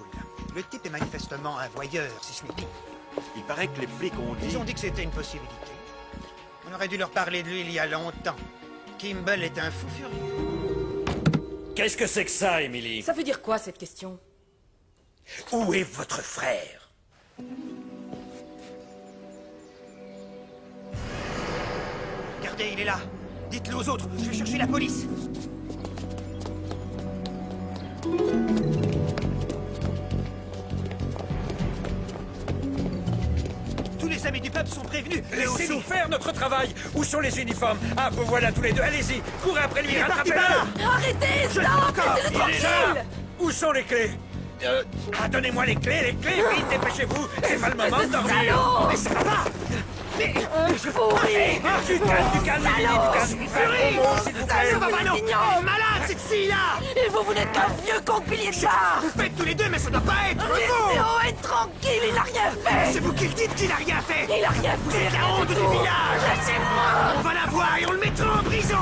Le type est manifestement un voyeur, si ce n'est pire. Il paraît que les flics ont dit... Ils ont dit que c'était une possibilité. On aurait dû leur parler de lui il y a longtemps. Kimball est un fou furieux. Qu'est-ce que c'est que ça, Emily? Ça veut dire quoi, cette question? Où est votre frère? Regardez, il est là. Dites-le aux autres, je vais chercher la police. Tous les amis du peuple sont prévenus. Laissez-nous faire notre travail. Où sont les uniformes? Ah, vous voilà tous les deux. Allez-y, courez après lui, rattrapez-le. Arrêtez, stop, laissez-le tranquille. Où sont les clés? Donnez-moi les clés, vite, dépêchez-vous. C'est pas le moment de dormir. Mais ça va pas. Mais... pourri. Du calme, Emily, du calme. S'il vous plaît. Ça va pas, non. Malade, cette fille-là. Et vous n'êtes qu'un vieux con de pilier de char. Vous faites tous les deux, mais ça doit pas être Laissez Owen tranquille, il n'a rien fait. C'est vous qui le dites qu'il a rien fait. Il a rien fait. Vous êtes la honte du village. Laissez-moi. On va la voir et on le mettra en prison.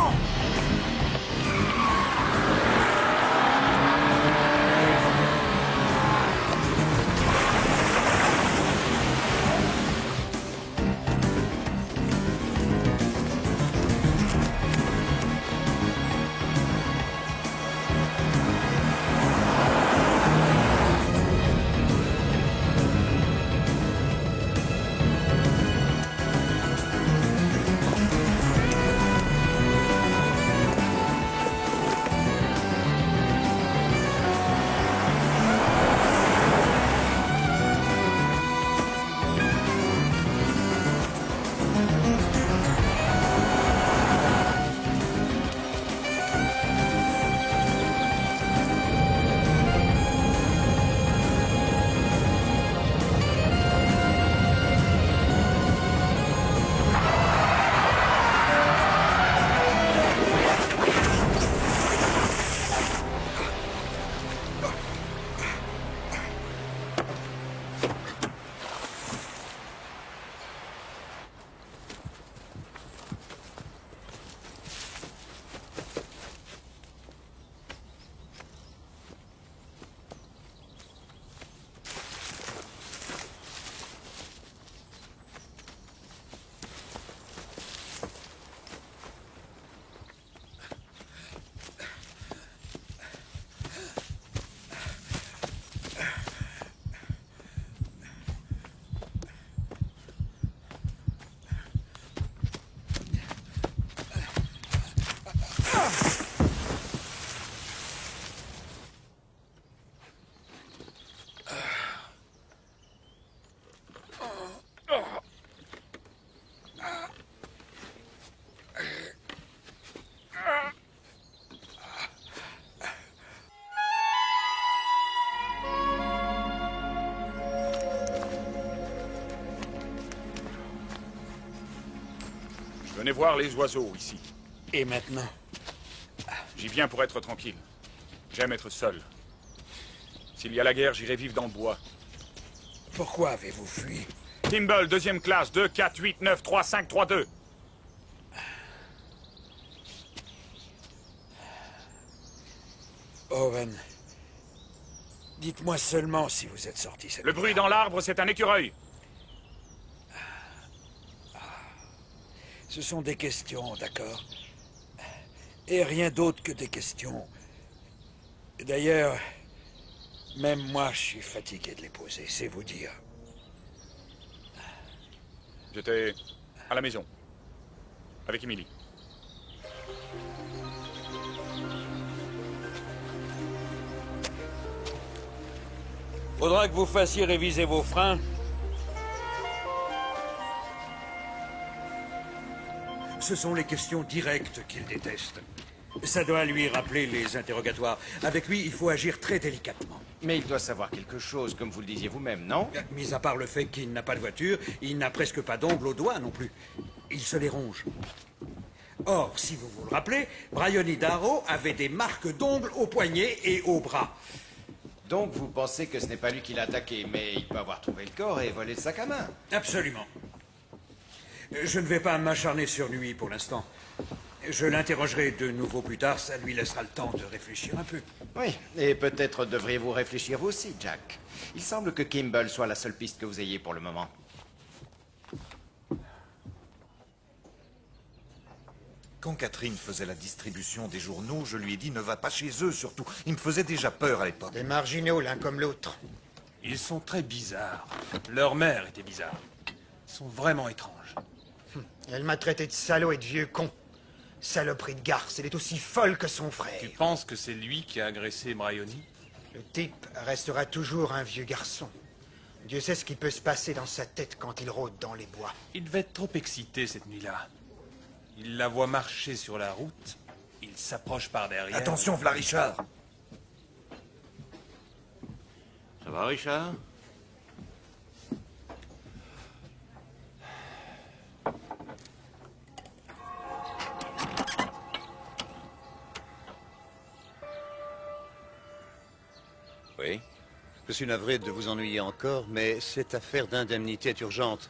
Venez voir les oiseaux ici. Et maintenant? J'y viens pour être tranquille. J'aime être seul. S'il y a la guerre, j'irai vivre dans le bois. Pourquoi avez-vous fui? Kimball, 2e classe, 2, 4, 8, 9, 3, 5, 3, 2. Owen, dites-moi seulement si vous êtes sorti cette Le bruit dans l'arbre, c'est un écureuil. Ce sont des questions, d'accord? Et rien d'autre que des questions. D'ailleurs, même moi, je suis fatigué de les poser, c'est vous dire. J'étais à la maison, avec Emily. Faudra que vous fassiez réviser vos freins. Ce sont les questions directes qu'il déteste. Ça doit lui rappeler les interrogatoires. Avec lui, il faut agir très délicatement. Mais il doit savoir quelque chose, comme vous le disiez vous-même, non? Mis à part le fait qu'il n'a pas de voiture, il n'a presque pas d'ongles aux doigts non plus. Il se les ronge. Or, si vous vous le rappelez, Bryony Darrow avait des marques d'ongles aux poignets et aux bras. Donc vous pensez que ce n'est pas lui qui l'a attaqué, mais il peut avoir trouvé le corps et volé le sac à main? Absolument. Je ne vais pas m'acharner sur lui pour l'instant. Je l'interrogerai de nouveau plus tard, ça lui laissera le temps de réfléchir un peu. Oui, et peut-être devriez-vous réfléchir vous aussi, Jack. Il semble que Kimball soit la seule piste que vous ayez pour le moment. Quand Catherine faisait la distribution des journaux, je lui ai dit ne va pas chez eux surtout. Ils me faisaient déjà peur à l'époque. Des marginaux l'un comme l'autre. Ils sont très bizarres. Leur mère était bizarre. Ils sont vraiment étranges. Elle m'a traité de salaud et de vieux con. Saloperie de garce, elle est aussi folle que son frère. Tu penses que c'est lui qui a agressé Bryony? Le type restera toujours un vieux garçon. Dieu sait ce qui peut se passer dans sa tête quand il rôde dans les bois. Il devait être trop excité cette nuit-là. Il la voit marcher sur la route. Il s'approche par derrière. Attention, v'là Richard. Ça va, Richard? Oui. Je suis navré de vous ennuyer encore, mais cette affaire d'indemnité est urgente.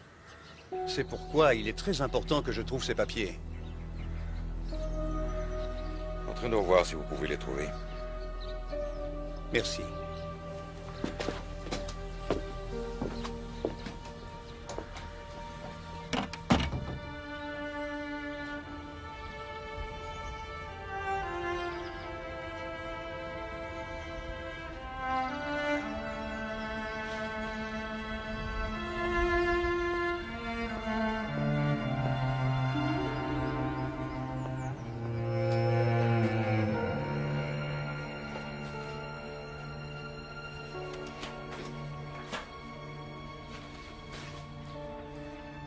C'est pourquoi il est très important que je trouve ces papiers. Entraînons voir si vous pouvez les trouver. Merci.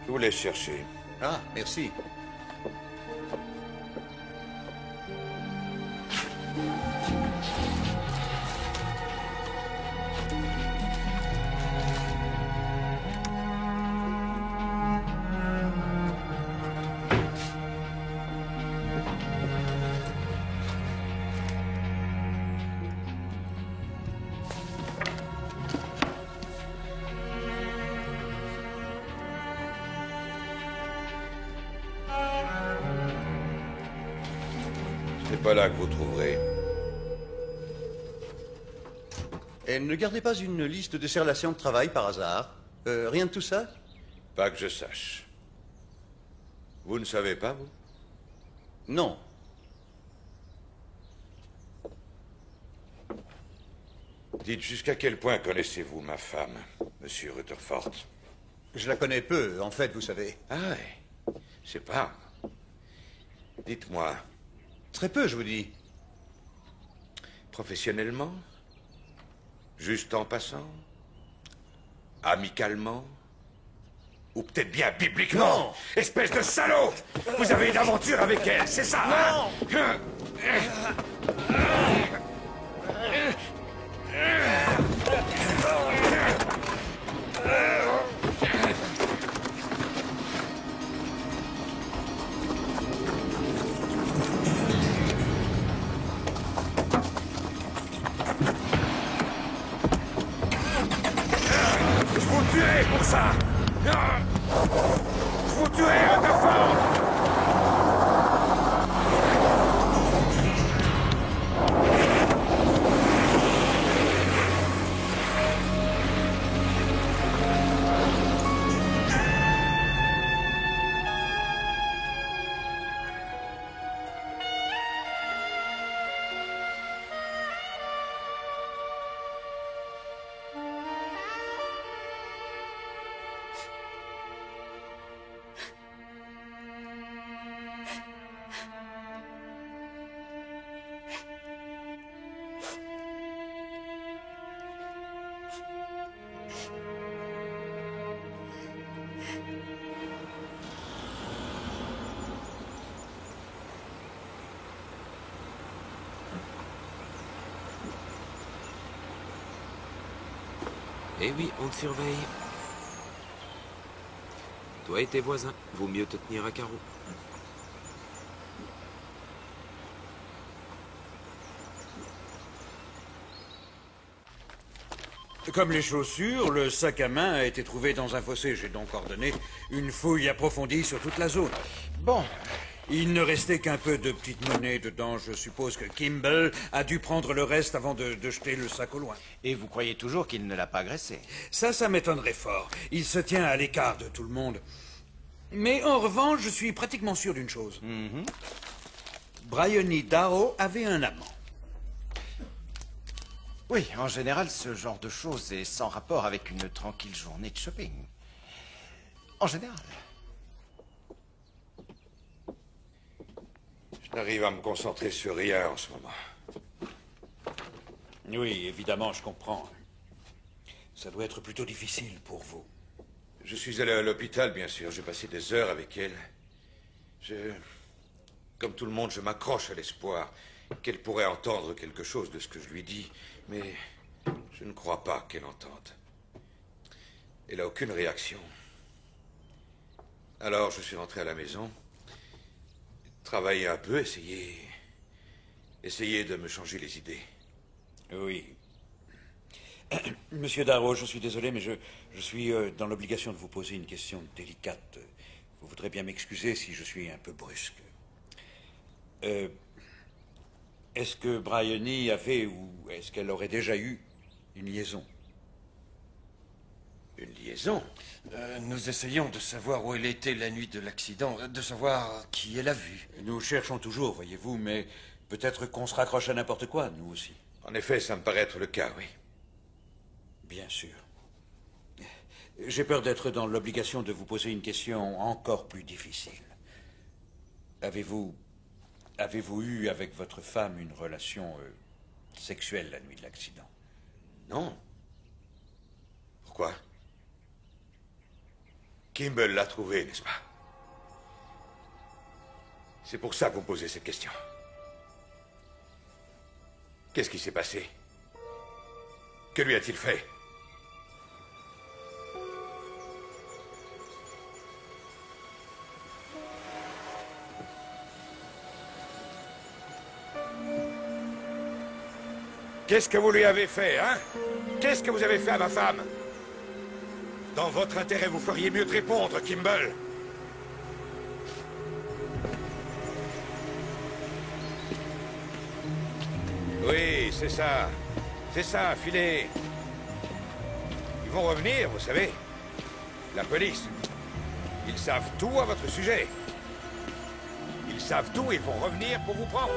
Je vous laisse chercher. Ah, merci. C'est pas là que vous trouverez. Et ne gardez pas une liste de ses relations de travail par hasard? Rien de tout ça? Pas que je sache. Vous ne savez pas, vous? Non. Dites jusqu'à quel point connaissez-vous ma femme, monsieur Rutherford? Je la connais peu, en fait, vous savez. Ah ouais, je sais pas. Dites-moi. Très peu, je vous dis. Professionnellement? Juste en passant? Amicalement? Ou peut-être bien bibliquement? Non! Espèce de salaud! Vous avez une aventure avec elle, c'est ça? Non! Hein? ça! Je vous tuerai à Rutherford! Eh oui, on te surveille. Toi et tes voisins, vaut mieux te tenir à carreau. Comme les chaussures, le sac à main a été trouvé dans un fossé. J'ai donc ordonné une fouille approfondie sur toute la zone. Bon. Il ne restait qu'un peu de petite monnaie dedans. Je suppose que Kimball a dû prendre le reste avant de jeter le sac au loin. Et vous croyez toujours qu'il ne l'a pas agressé? Ça m'étonnerait fort. Il se tient à l'écart de tout le monde. Mais en revanche, je suis pratiquement sûr d'une chose. Bryony Darrow avait un amant. Oui, en général, ce genre de choses est sans rapport avec une tranquille journée de shopping. En général. Je n'arrive à me concentrer sur rien en ce moment. Oui, évidemment, je comprends. Ça doit être plutôt difficile pour vous. Je suis allé à l'hôpital, bien sûr. J'ai passé des heures avec elle. Comme tout le monde, je m'accroche à l'espoir qu'elle pourrait entendre quelque chose de ce que je lui dis. Mais je ne crois pas qu'elle entende. Elle n'a aucune réaction. Alors, je suis rentré à la maison. Travailler un peu, essayer de me changer les idées. Oui. Monsieur Darrow, je suis désolé, mais je suis dans l'obligation de vous poser une question délicate. Vous voudrez bien m'excuser si je suis un peu brusque. Est-ce que Bryony avait, ou est-ce qu'elle aurait déjà eu, une liaison? Une liaison? Nous essayons de savoir où elle était la nuit de l'accident, de savoir qui elle a vu. Nous cherchons toujours, voyez-vous, mais peut-être qu'on se raccroche à n'importe quoi, nous aussi. En effet, ça me paraît être le cas, oui. Bien sûr. J'ai peur d'être dans l'obligation de vous poser une question encore plus difficile. Avez-vous eu avec votre femme une relation sexuelle la nuit de l'accident? Non. Pourquoi? Kimball l'a trouvé, n'est-ce pas? C'est pour ça que vous me posez cette question. Qu'est-ce qui s'est passé? Que lui a-t-il fait? Qu'est-ce que vous lui avez fait, hein? Qu'est-ce que vous avez fait à ma femme? Dans votre intérêt, vous feriez mieux de répondre, Kimball. Oui, c'est ça. C'est ça, filez. Ils vont revenir, vous savez. La police. Ils savent tout à votre sujet. Ils savent tout et ils vont revenir pour vous prendre.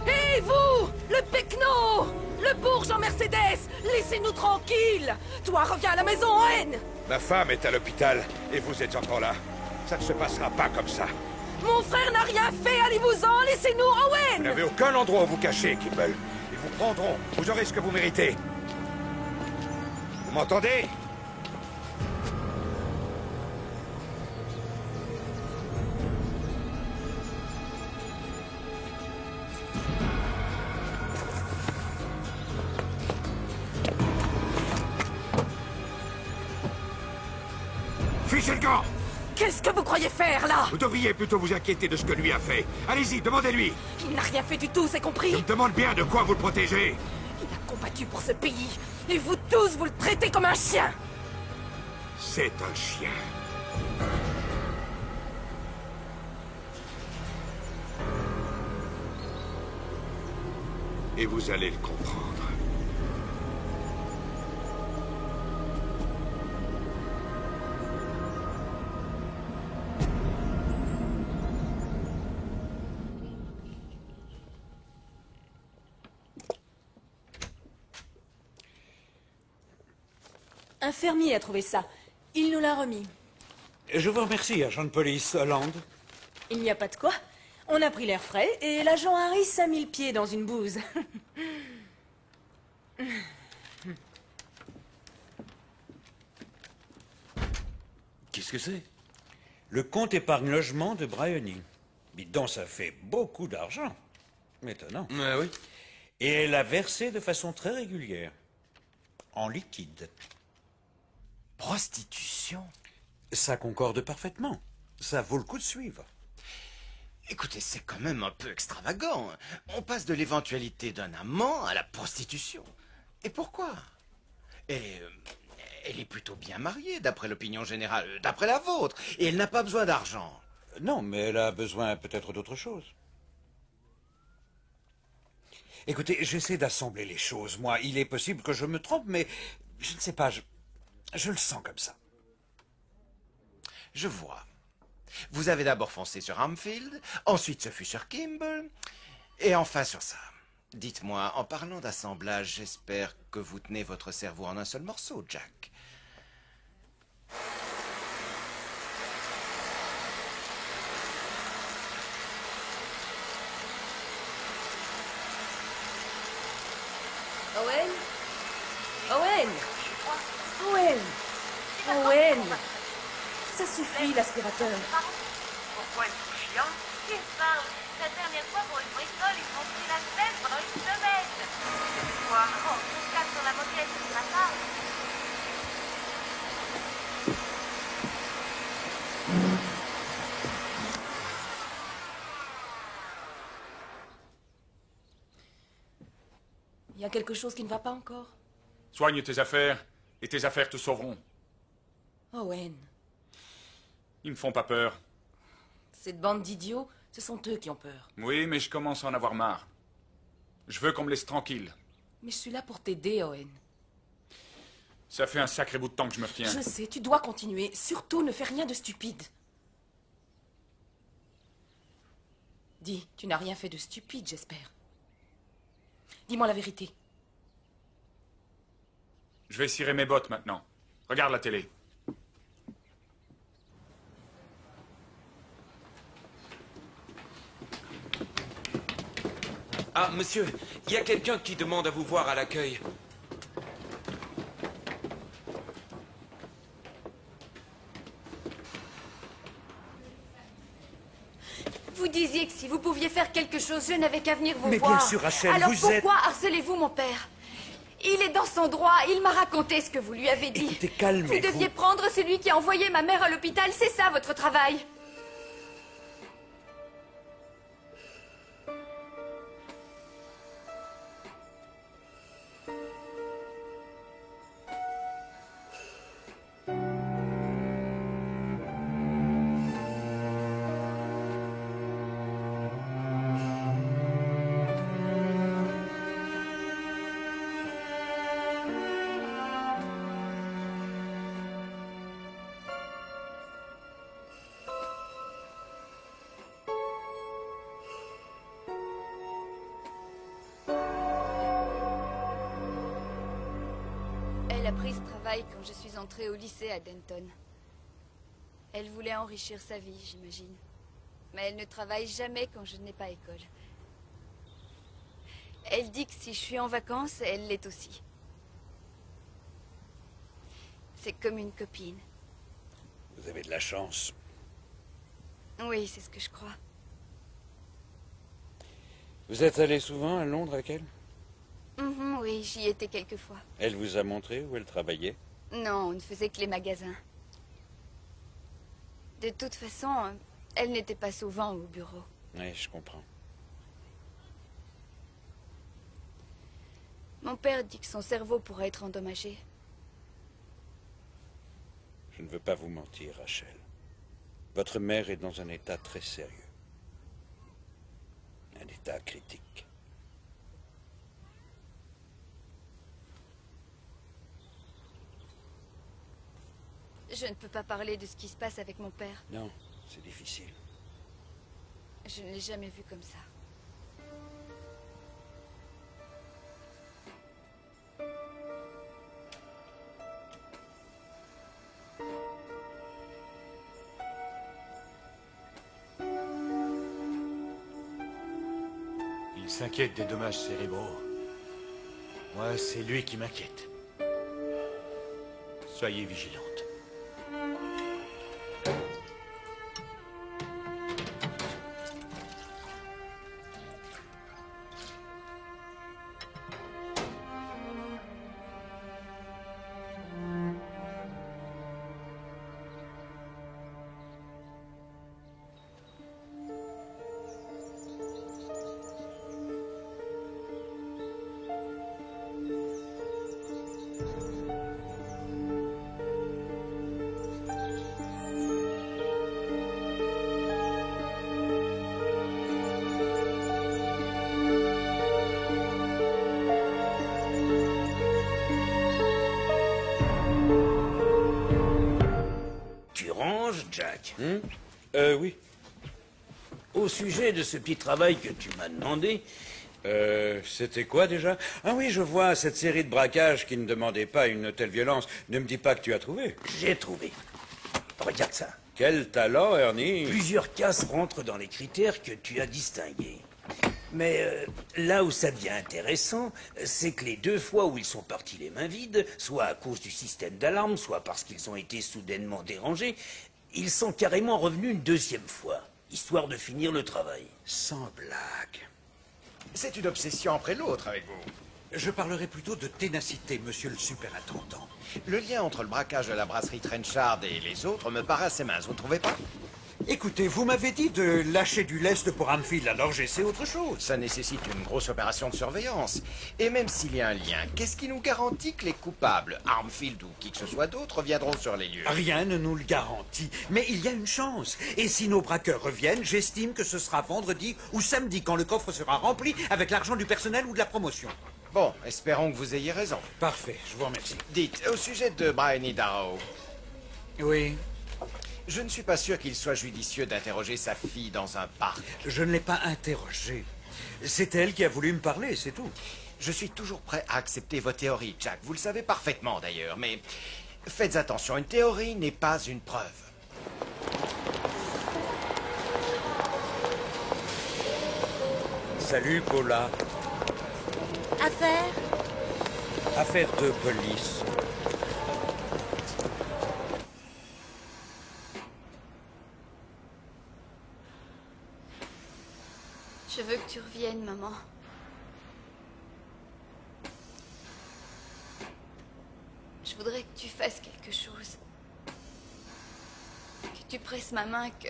Hé, vous! Le Pecno! Le bourge en Mercedes! Laissez-nous tranquilles! Toi, reviens à la maison, Owen! Ma femme est à l'hôpital et vous êtes encore là. Ça ne se passera pas comme ça. Mon frère n'a rien fait, allez-vous-en! Laissez-nous, Owen! Vous n'avez aucun endroit où vous cacher, Kimball. Ils vous prendront. Vous aurez ce que vous méritez. Vous m'entendez? Fichez le camp! Qu'est-ce que vous croyez faire, là? Vous devriez plutôt vous inquiéter de ce que lui a fait. Allez-y, demandez-lui. Il n'a rien fait du tout, c'est compris? Je me demande bien de quoi vous le protégez. Il a combattu pour ce pays. Et vous tous, vous le traitez comme un chien. C'est un chien. Et vous allez le comprendre. Un fermier a trouvé ça. Il nous l'a remis. Je vous remercie, agent de police Holland. Il n'y a pas de quoi. On a pris l'air frais et l'agent Harris a mis le pied dans une bouse. Qu'est-ce que c'est? Le compte épargne-logement de Bryony. Bidon, ça fait beaucoup d'argent. Étonnant. Ah oui. Et elle a versé de façon très régulière. En liquide. Prostitution? Ça concorde parfaitement. Ça vaut le coup de suivre. Écoutez, c'est quand même un peu extravagant. On passe de l'éventualité d'un amant à la prostitution. Et pourquoi? Elle est plutôt bien mariée, d'après l'opinion générale, d'après la vôtre. Et elle n'a pas besoin d'argent. Non, mais elle a besoin peut-être d'autre chose. Écoutez, j'essaie d'assembler les choses, moi. Il est possible que je me trompe, mais je ne sais pas, je le sens comme ça. Je vois. Vous avez d'abord foncé sur Armfield, ensuite ce fut sur Kimball, et enfin sur ça. Dites-moi, en parlant d'assemblage, j'espère que vous tenez votre cerveau en un seul morceau, Jack. Owen? Owen? Owen? Owen? Ça suffit, l'aspirateur. Pourquoi est-ce chiant? Qui parle? La dernière fois, pour une bricole, ils m'ont pris la semaine pendant une semaine. Quoi? Oh, on tape sur la moquette, c'est ma part. Il y a quelque chose qui ne va pas encore? Soigne tes affaires, et tes affaires te sauveront. Owen, Ils me font pas peur. cette bande d'idiots, ce sont eux qui ont peur. Oui, mais je commence à en avoir marre. Je veux qu'on me laisse tranquille. Mais je suis là pour t'aider, Owen. Ça fait un sacré bout de temps que je me retiens. Je sais, tu dois continuer. Surtout, ne fais rien de stupide. Dis, tu n'as rien fait de stupide, j'espère. Dis-moi la vérité. Je vais cirer mes bottes maintenant. Regarde la télé. Ah, monsieur, il y a quelqu'un qui demande à vous voir à l'accueil. Vous disiez que si vous pouviez faire quelque chose, je n'avais qu'à venir vous Mais voir. bien sûr, Rachel, alors vous êtes... pourquoi harcelez-vous mon père? Il est dans son droit, il m'a raconté ce que vous lui avez dit. Écoutez, calmez-vous. Vous deviez prendre celui qui a envoyé ma mère à l'hôpital, c'est ça votre travail. Elle a pris ce travail quand je suis entrée au lycée à Denton. Elle voulait enrichir sa vie, j'imagine. Mais elle ne travaille jamais quand je n'ai pas école. Elle dit que si je suis en vacances, elle l'est aussi. C'est comme une copine. Vous avez de la chance. Oui, c'est ce que je crois. Vous êtes allé souvent à Londres avec elle? Oui, j'y étais quelquefois. Elle vous a montré où elle travaillait? Non, on ne faisait que les magasins. De toute façon, elle n'était pas souvent au bureau. Oui, je comprends. Mon père dit que son cerveau pourrait être endommagé. Je ne veux pas vous mentir, Rachel. Votre mère est dans un état très sérieux. Un état critique. Je ne peux pas parler de ce qui se passe avec mon père. Non, c'est difficile. Je ne l'ai jamais vu comme ça. Il s'inquiète des dommages cérébraux. Moi, c'est lui qui m'inquiète. Soyez vigilante. Jack. Oui. Au sujet de ce petit travail que tu m'as demandé... C'était quoi déjà? Ah oui, je vois, cette série de braquages qui ne demandait pas une telle violence. Ne me dis pas que tu as trouvé. J'ai trouvé. Regarde ça. Quel talent, Ernie. Plusieurs cases rentrent dans les critères que tu as distingués. Mais là où ça devient intéressant, c'est que les 2 fois où ils sont partis les mains vides, soit à cause du système d'alarme, soit parce qu'ils ont été soudainement dérangés, ils sont carrément revenus une 2e fois, histoire de finir le travail. Sans blague. C'est une obsession après l'autre avec vous. Je parlerai plutôt de ténacité, monsieur le superintendant. Le lien entre le braquage de la brasserie Trenchard et les autres me paraît assez mince, vous ne trouvez pas? Écoutez, vous m'avez dit de lâcher du lest pour Anfield, alors j'essaie autre chose. Ça nécessite une grosse opération de surveillance. Et même s'il y a un lien, qu'est-ce qui nous garantit que les coupables, Armfield ou qui que ce soit d'autre, viendront sur les lieux? Rien ne nous le garantit, mais il y a une chance. Et si nos braqueurs reviennent, j'estime que ce sera vendredi ou samedi, quand le coffre sera rempli avec l'argent du personnel ou de la promotion. Bon, espérons que vous ayez raison. Parfait, je vous remercie. Dites, au sujet de Bryony Darrow... Oui. Je ne suis pas sûr qu'il soit judicieux d'interroger sa fille dans un parc. Je ne l'ai pas interrogée. C'est elle qui a voulu me parler, c'est tout. Je suis toujours prêt à accepter vos théories, Jack. Vous le savez parfaitement, d'ailleurs. Mais faites attention, une théorie n'est pas une preuve. Salut, Paula. Affaire? Affaire de police. Je veux que tu reviennes, maman. Je voudrais que tu fasses quelque chose. Que tu presses ma main, que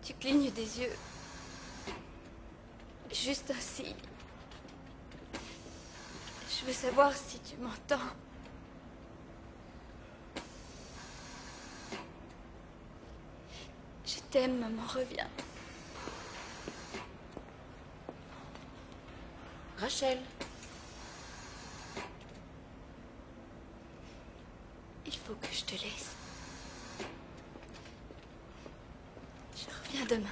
tu clignes des yeux. Juste ainsi. Je veux savoir si tu m'entends. Je t'aime, maman, reviens. Rachel. Il faut que je te laisse. Je reviens demain.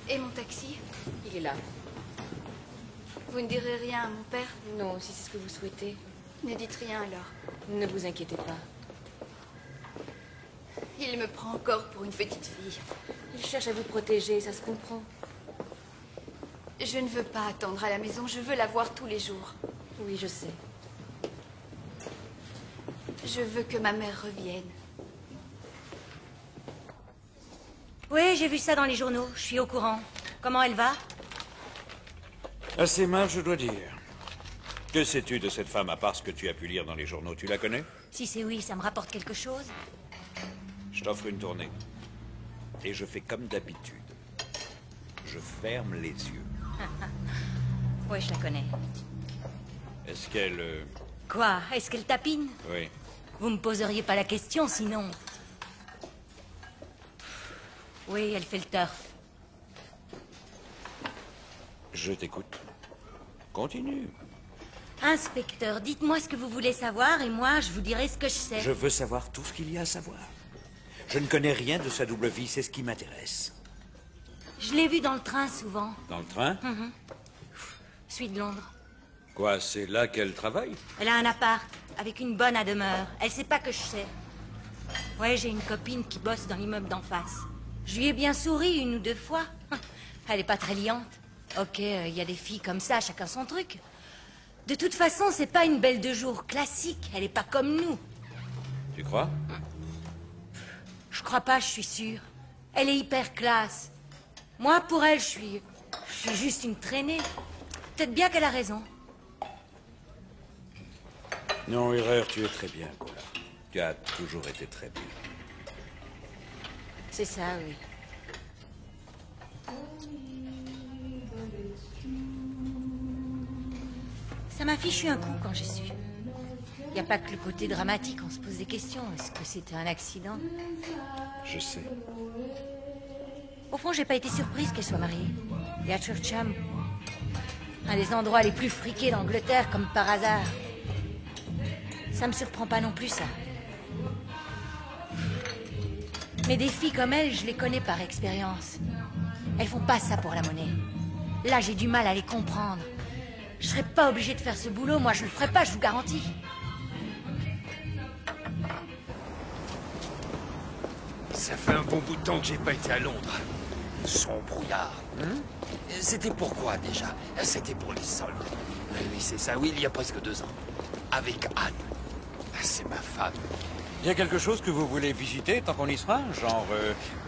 Et mon taxi? Il est là. Vous ne direz rien à mon père? Non, si c'est ce que vous souhaitez. Ne dites rien alors. Ne vous inquiétez pas. Il me prend encore pour une petite fille. Il cherche à vous protéger, ça se comprend. Je ne veux pas attendre à la maison, je veux la voir tous les jours. Oui, je sais. Je veux que ma mère revienne. Oui, j'ai vu ça dans les journaux, je suis au courant. Comment elle va? Assez mal, je dois dire. Que sais-tu de cette femme à part ce que tu as pu lire dans les journaux? Tu la connais? Si c'est oui, ça me rapporte quelque chose. Je t'offre une tournée. Et je fais comme d'habitude. Je ferme les yeux. Ouais, je la connais. Est-ce qu'elle... Quoi? Est-ce qu'elle tapine? Oui. Vous me poseriez pas la question, sinon. Oui, elle fait le turf. Je t'écoute. Continue. Inspecteur, dites-moi ce que vous voulez savoir et moi, je vous dirai ce que je sais. Je veux savoir tout ce qu'il y a à savoir. Je ne connais rien de sa double vie, c'est ce qui m'intéresse. Je l'ai vue dans le train souvent. Dans le train? Je suis de Londres. Quoi, c'est là qu'elle travaille? Elle a un appart, avec une bonne à demeure. Elle sait pas que je sais. Ouais, j'ai une copine qui bosse dans l'immeuble d'en face. Je lui ai bien souri une ou deux fois. Elle est pas très liante. Ok, il y a des filles comme ça, chacun son truc. De toute façon, c'est pas une belle de jour classique. Elle est pas comme nous. Tu crois? Je crois pas, je suis sûre. Elle est hyper classe. Moi, pour elle, je suis juste une traînée. Peut-être bien qu'elle a raison. Non, erreur, tu es très bien, Paula. Tu as toujours été très bien. C'est ça, oui. Ça m'a fichu un coup quand j'ai su. Il n'y a pas que le côté dramatique, on se pose des questions. Est-ce que c'était un accident? Je sais. Au fond, j'ai pas été surprise qu'elle soit mariée. Et à Churcham, un des endroits les plus friqués d'Angleterre, comme par hasard. Ça me surprend pas non plus, ça. Mais des filles comme elle, je les connais par expérience. Elles font pas ça pour la monnaie. Là, j'ai du mal à les comprendre. Je serais pas obligée de faire ce boulot, moi je le ferais pas, je vous garantis. Ça fait un bon bout de temps que j'ai pas été à Londres. Son brouillard. C'était pourquoi déjà? C'était pour les soldes. Oui, c'est ça, oui, il y a presque 2 ans. Avec Anne. C'est ma femme. Il y a quelque chose que vous voulez visiter tant qu'on y sera? Genre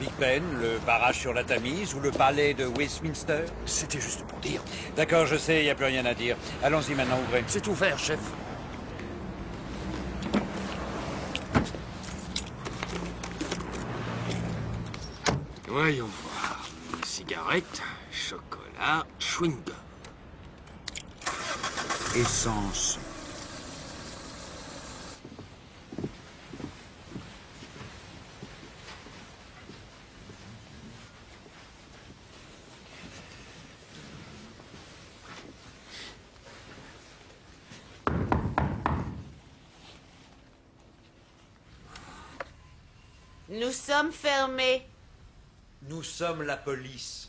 Big Ben, le barrage sur la Tamise ou le palais de Westminster? C'était juste pour dire. D'accord, je sais, il n'y a plus rien à dire. Allons-y maintenant, ouvrez. C'est ouvert, chef. Voyons voir. Cigarette, chocolat, chewing-gum. Essence. Nous sommes fermés. Nous sommes la police.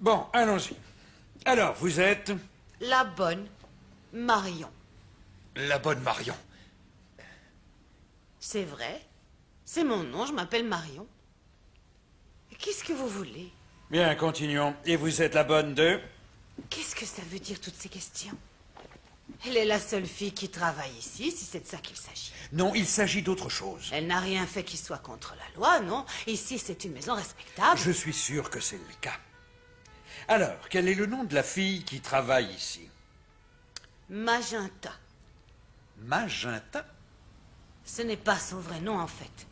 Bon, allons-y. Alors, vous êtes... La bonne Marion. La bonne Marion. C'est vrai. C'est mon nom, je m'appelle Marion. Qu'est-ce que vous voulez? Bien, continuons. Et vous êtes la bonne de... Qu'est-ce que ça veut dire, toutes ces questions? Elle est la seule fille qui travaille ici, si c'est de ça qu'il s'agit. Non, il s'agit d'autre chose. Elle n'a rien fait qui soit contre la loi, non? Ici, c'est une maison respectable. Je suis sûr que c'est le cas. Alors, quel est le nom de la fille qui travaille ici? Magenta. Magenta? Ce n'est pas son vrai nom, en fait.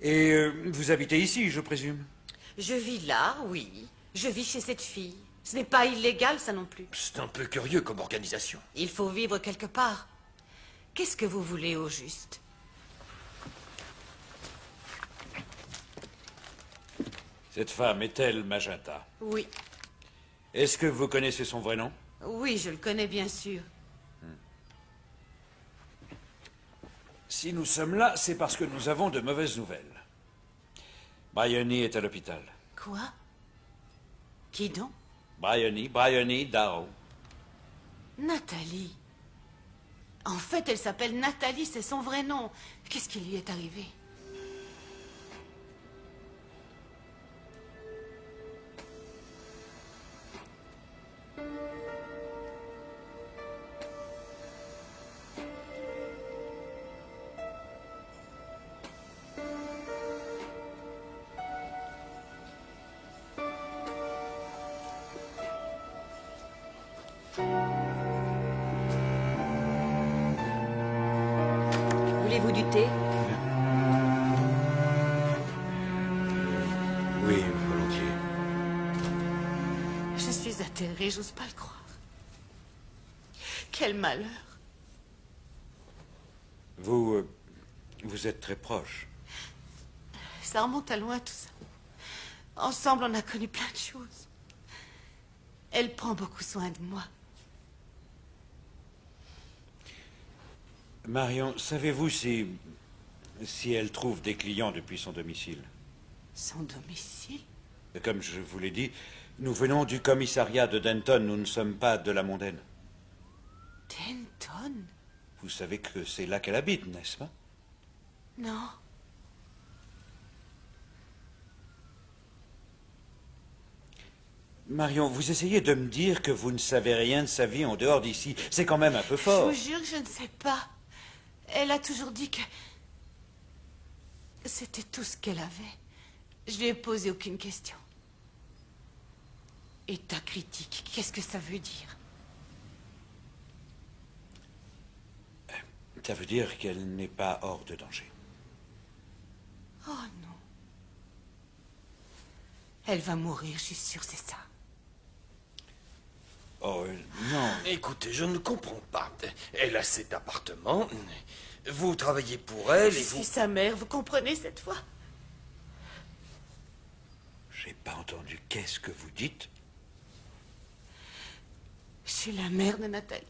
Et vous habitez ici, je présume? Je vis là, oui. Je vis chez cette fille. Ce n'est pas illégal, ça non plus. C'est un peu curieux comme organisation. Il faut vivre quelque part. Qu'est-ce que vous voulez au juste? Cette femme est-elle Magenta? Oui. Est-ce que vous connaissez son vrai nom? Oui, je le connais bien sûr. Si nous sommes là, c'est parce que nous avons de mauvaises nouvelles. Bryony est à l'hôpital. Quoi? Qui donc? Bryony Darrow. Nathalie. En fait, elle s'appelle Nathalie, c'est son vrai nom. Qu'est-ce qui lui est arrivé? Voulez-vous du thé? Oui, volontiers. Je suis atterrée, j'ose pas le croire. Quel malheur. Vous êtes très proches. Ça remonte à loin, tout ça. Ensemble, on a connu plein de choses. Elle prend beaucoup soin de moi. Marion, savez-vous si elle trouve des clients depuis son domicile? Son domicile? Comme je vous l'ai dit, nous venons du commissariat de Denton, nous ne sommes pas de la mondaine. Denton? Vous savez que c'est là qu'elle habite, n'est-ce pas? Non. Marion, vous essayez de me dire que vous ne savez rien de sa vie en dehors d'ici. C'est quand même un peu fort. Je vous jure que je ne sais pas. Elle a toujours dit que... c'était tout ce qu'elle avait. Je lui ai posé aucune question. État critique, qu'est-ce que ça veut dire? Ça veut dire qu'elle n'est pas hors de danger. Oh non. Elle va mourir, je suis sûre, c'est ça. Oh, non. Écoutez, je ne comprends pas. Elle a cet appartement. Vous travaillez pour elle Je et vous... suis sa mère, vous comprenez cette fois? J'ai pas entendu. Qu'est-ce que vous dites? Je suis la mère de Nathalie.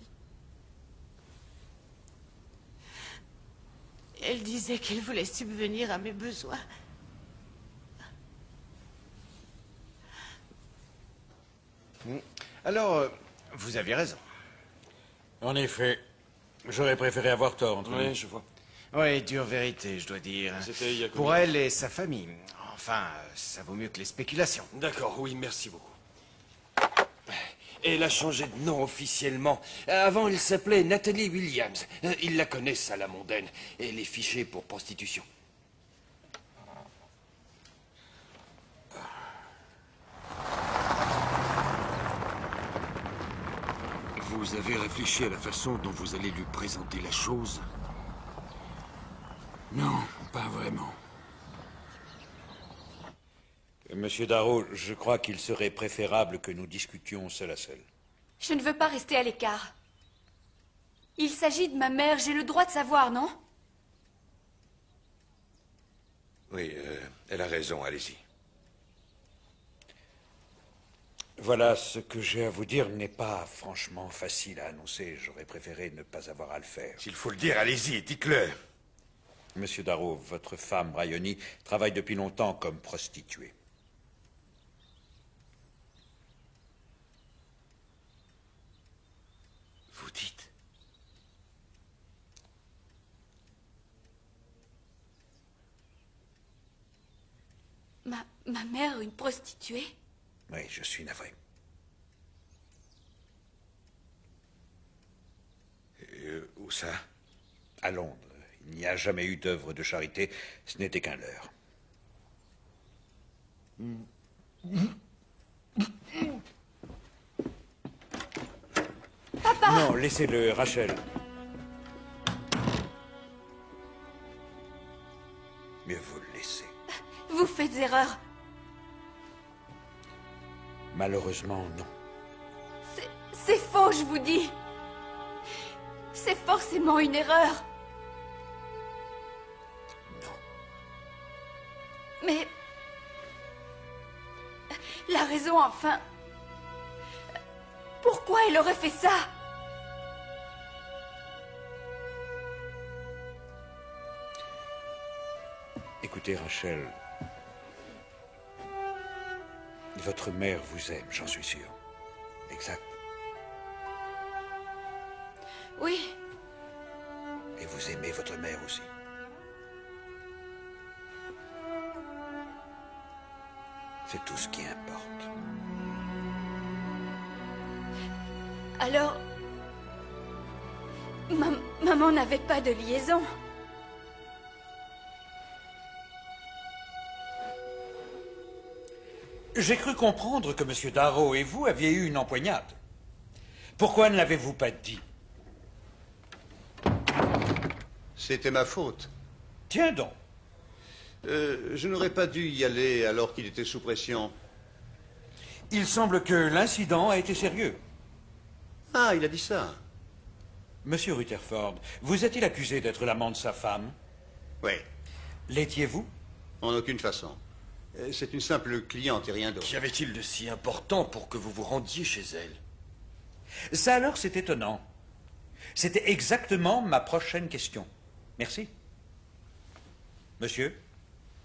Elle disait qu'elle voulait subvenir à mes besoins. Alors, vous aviez raison. En effet, j'aurais préféré avoir tort entre nous. Oui, je vois. Oui, dure vérité, je dois dire. C'était il y a Pour combien? elle et sa famille. Enfin, ça vaut mieux que les spéculations. D'accord, oui, merci beaucoup. Elle a changé de nom officiellement. Avant, elle s'appelait Nathalie Williams. Ils la connaissent à la mondaine. Elle est fichée pour prostitution. Vous avez réfléchi à la façon dont vous allez lui présenter la chose? Non, pas vraiment. Monsieur Darrow, je crois qu'il serait préférable que nous discutions seul à seul. Je ne veux pas rester à l'écart. Il s'agit de ma mère, j'ai le droit de savoir, non? Oui, elle a raison, allez-y. Voilà, ce que j'ai à vous dire n'est pas franchement facile à annoncer. J'aurais préféré ne pas avoir à le faire. S'il faut le dire, allez-y, dites-le. Monsieur Darrow, votre femme, Bryony, travaille depuis longtemps comme prostituée. Vous dites? Ma mère, une prostituée? Oui, je suis navré. Où ça? À Londres. Il n'y a jamais eu d'œuvre de charité. Ce n'était qu'un leurre. Papa! Non, laissez-le, Rachel. Mieux vaut le laisser. Vous faites erreur. Malheureusement, non. C'est faux, je vous dis. C'est forcément une erreur. Non. Mais... la raison, enfin... pourquoi elle aurait fait ça? Écoutez, Rachel, votre mère vous aime, j'en suis sûr. Exact. Oui. Et vous aimez votre mère aussi. C'est tout ce qui importe. Alors... maman n'avait pas de liaison. J'ai cru comprendre que M. Darrow et vous aviez eu une empoignade. Pourquoi ne l'avez-vous pas dit? C'était ma faute. Tiens donc. Je n'aurais pas dû y aller alors qu'il était sous pression. Il semble que l'incident a été sérieux. Ah, il a dit ça. Monsieur Rutherford, vous est-il accusé d'être l'amant de sa femme? Oui. L'étiez-vous? En aucune façon. C'est une simple cliente et rien d'autre. Qu'y avait-il de si important pour que vous vous rendiez chez elle? Ça alors, c'est étonnant. C'était exactement ma prochaine question. Merci. Monsieur?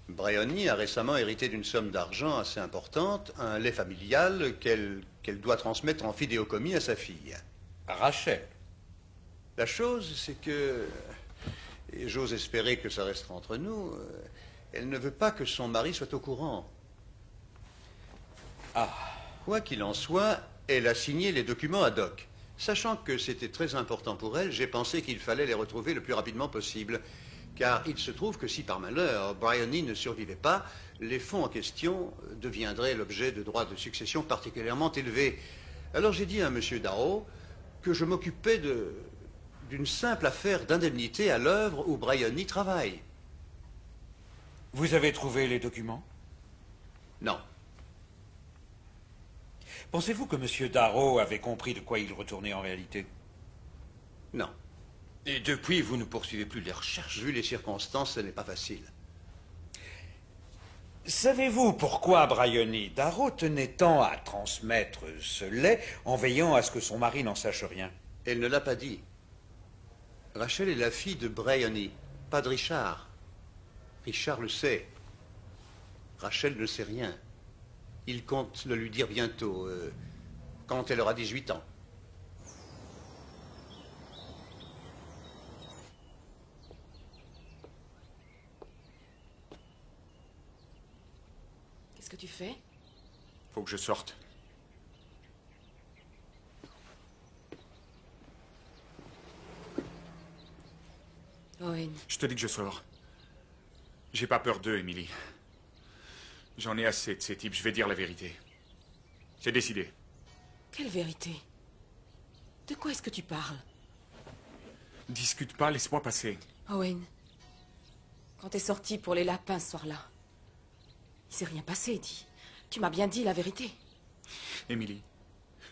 Bryony a récemment hérité d'une somme d'argent assez importante, un lait familial qu'elle doit transmettre en fidéocommis à sa fille. Rachel. La chose, c'est que, et j'ose espérer que ça restera entre nous, elle ne veut pas que son mari soit au courant. Ah. Quoi qu'il en soit, elle a signé les documents ad hoc. Sachant que c'était très important pour elle, j'ai pensé qu'il fallait les retrouver le plus rapidement possible. Car il se trouve que si par malheur Bryony ne survivait pas, les fonds en question deviendraient l'objet de droits de succession particulièrement élevés. Alors j'ai dit à M. Darrow que je m'occupais d'une simple affaire d'indemnité à l'œuvre où Bryony travaille. Vous avez trouvé les documents? Non. Pensez-vous que M. Darrow avait compris de quoi il retournait en réalité? Non. Et depuis, vous ne poursuivez plus les recherches? Vu les circonstances, ce n'est pas facile. Savez-vous pourquoi Bryony Darrow tenait tant à transmettre ce lait en veillant à ce que son mari n'en sache rien? Elle ne l'a pas dit. Rachel est la fille de Bryony, pas de Richard. Richard le sait. Rachel ne sait rien. Il compte le lui dire bientôt, quand elle aura 18 ans. Qu'est-ce que tu fais? Faut que je sorte. Owen. Je te dis que je sors. J'ai pas peur d'eux, Emily. J'en ai assez de ces types, je vais dire la vérité. C'est décidé. Quelle vérité? De quoi est-ce que tu parles? Discute pas, laisse-moi passer. Owen, quand t'es sorti pour les lapins ce soir-là, il s'est rien passé, dis. Tu m'as bien dit la vérité. Emily,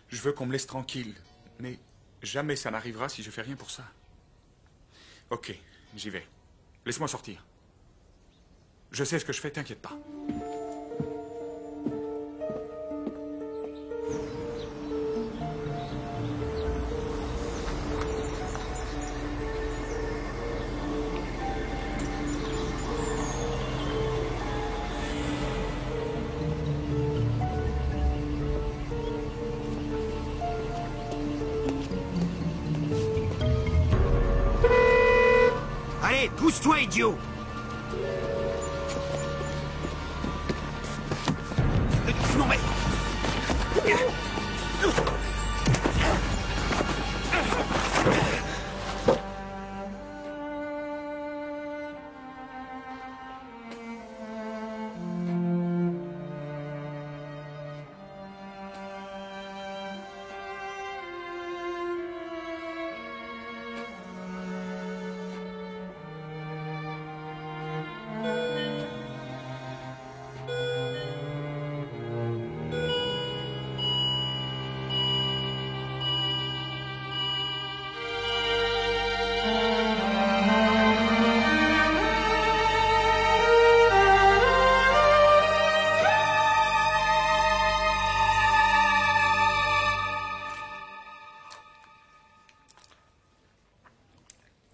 je veux qu'on me laisse tranquille, mais jamais ça n'arrivera si je fais rien pour ça. Ok, j'y vais. Laisse-moi sortir. Je sais ce que je fais, t'inquiète pas. Allez, pousse-toi, idiot! Non, mais...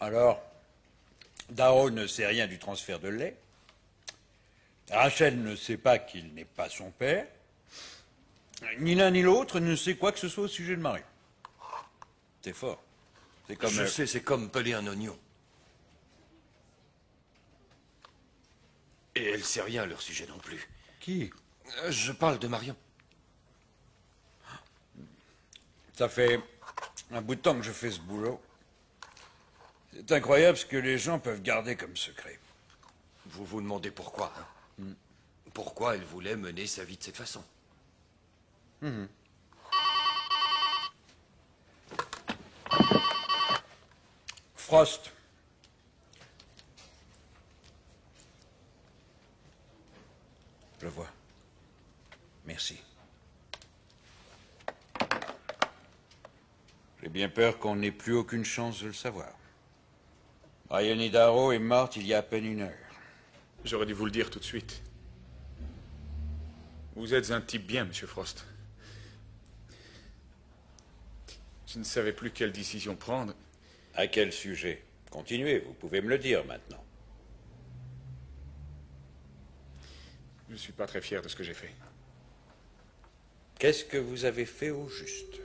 Alors, Darrow ne sait rien du transfert de lait. Rachel ne sait pas qu'il n'est pas son père. Ni l'un ni l'autre ne sait quoi que ce soit au sujet de Marie. C'est fort. C'est comme... Je sais, c'est comme peler un oignon. Et elle sait rien à leur sujet non plus. Qui? Je parle de Marion. Ça fait un bout de temps que je fais ce boulot. C'est incroyable ce que les gens peuvent garder comme secret. Vous vous demandez pourquoi, hein? Pourquoi elle voulait mener sa vie de cette façon? Frost, Je vois. Merci. J'ai bien peur qu'on n'ait plus aucune chance de le savoir. Briony Darrow est morte il y a à peine 1 heure. J'aurais dû vous le dire tout de suite. Vous êtes un type bien, Monsieur Frost. Je ne savais plus quelle décision prendre. À quel sujet? Continuez, vous pouvez me le dire maintenant. Je ne suis pas très fier de ce que j'ai fait. Qu'est-ce que vous avez fait au juste?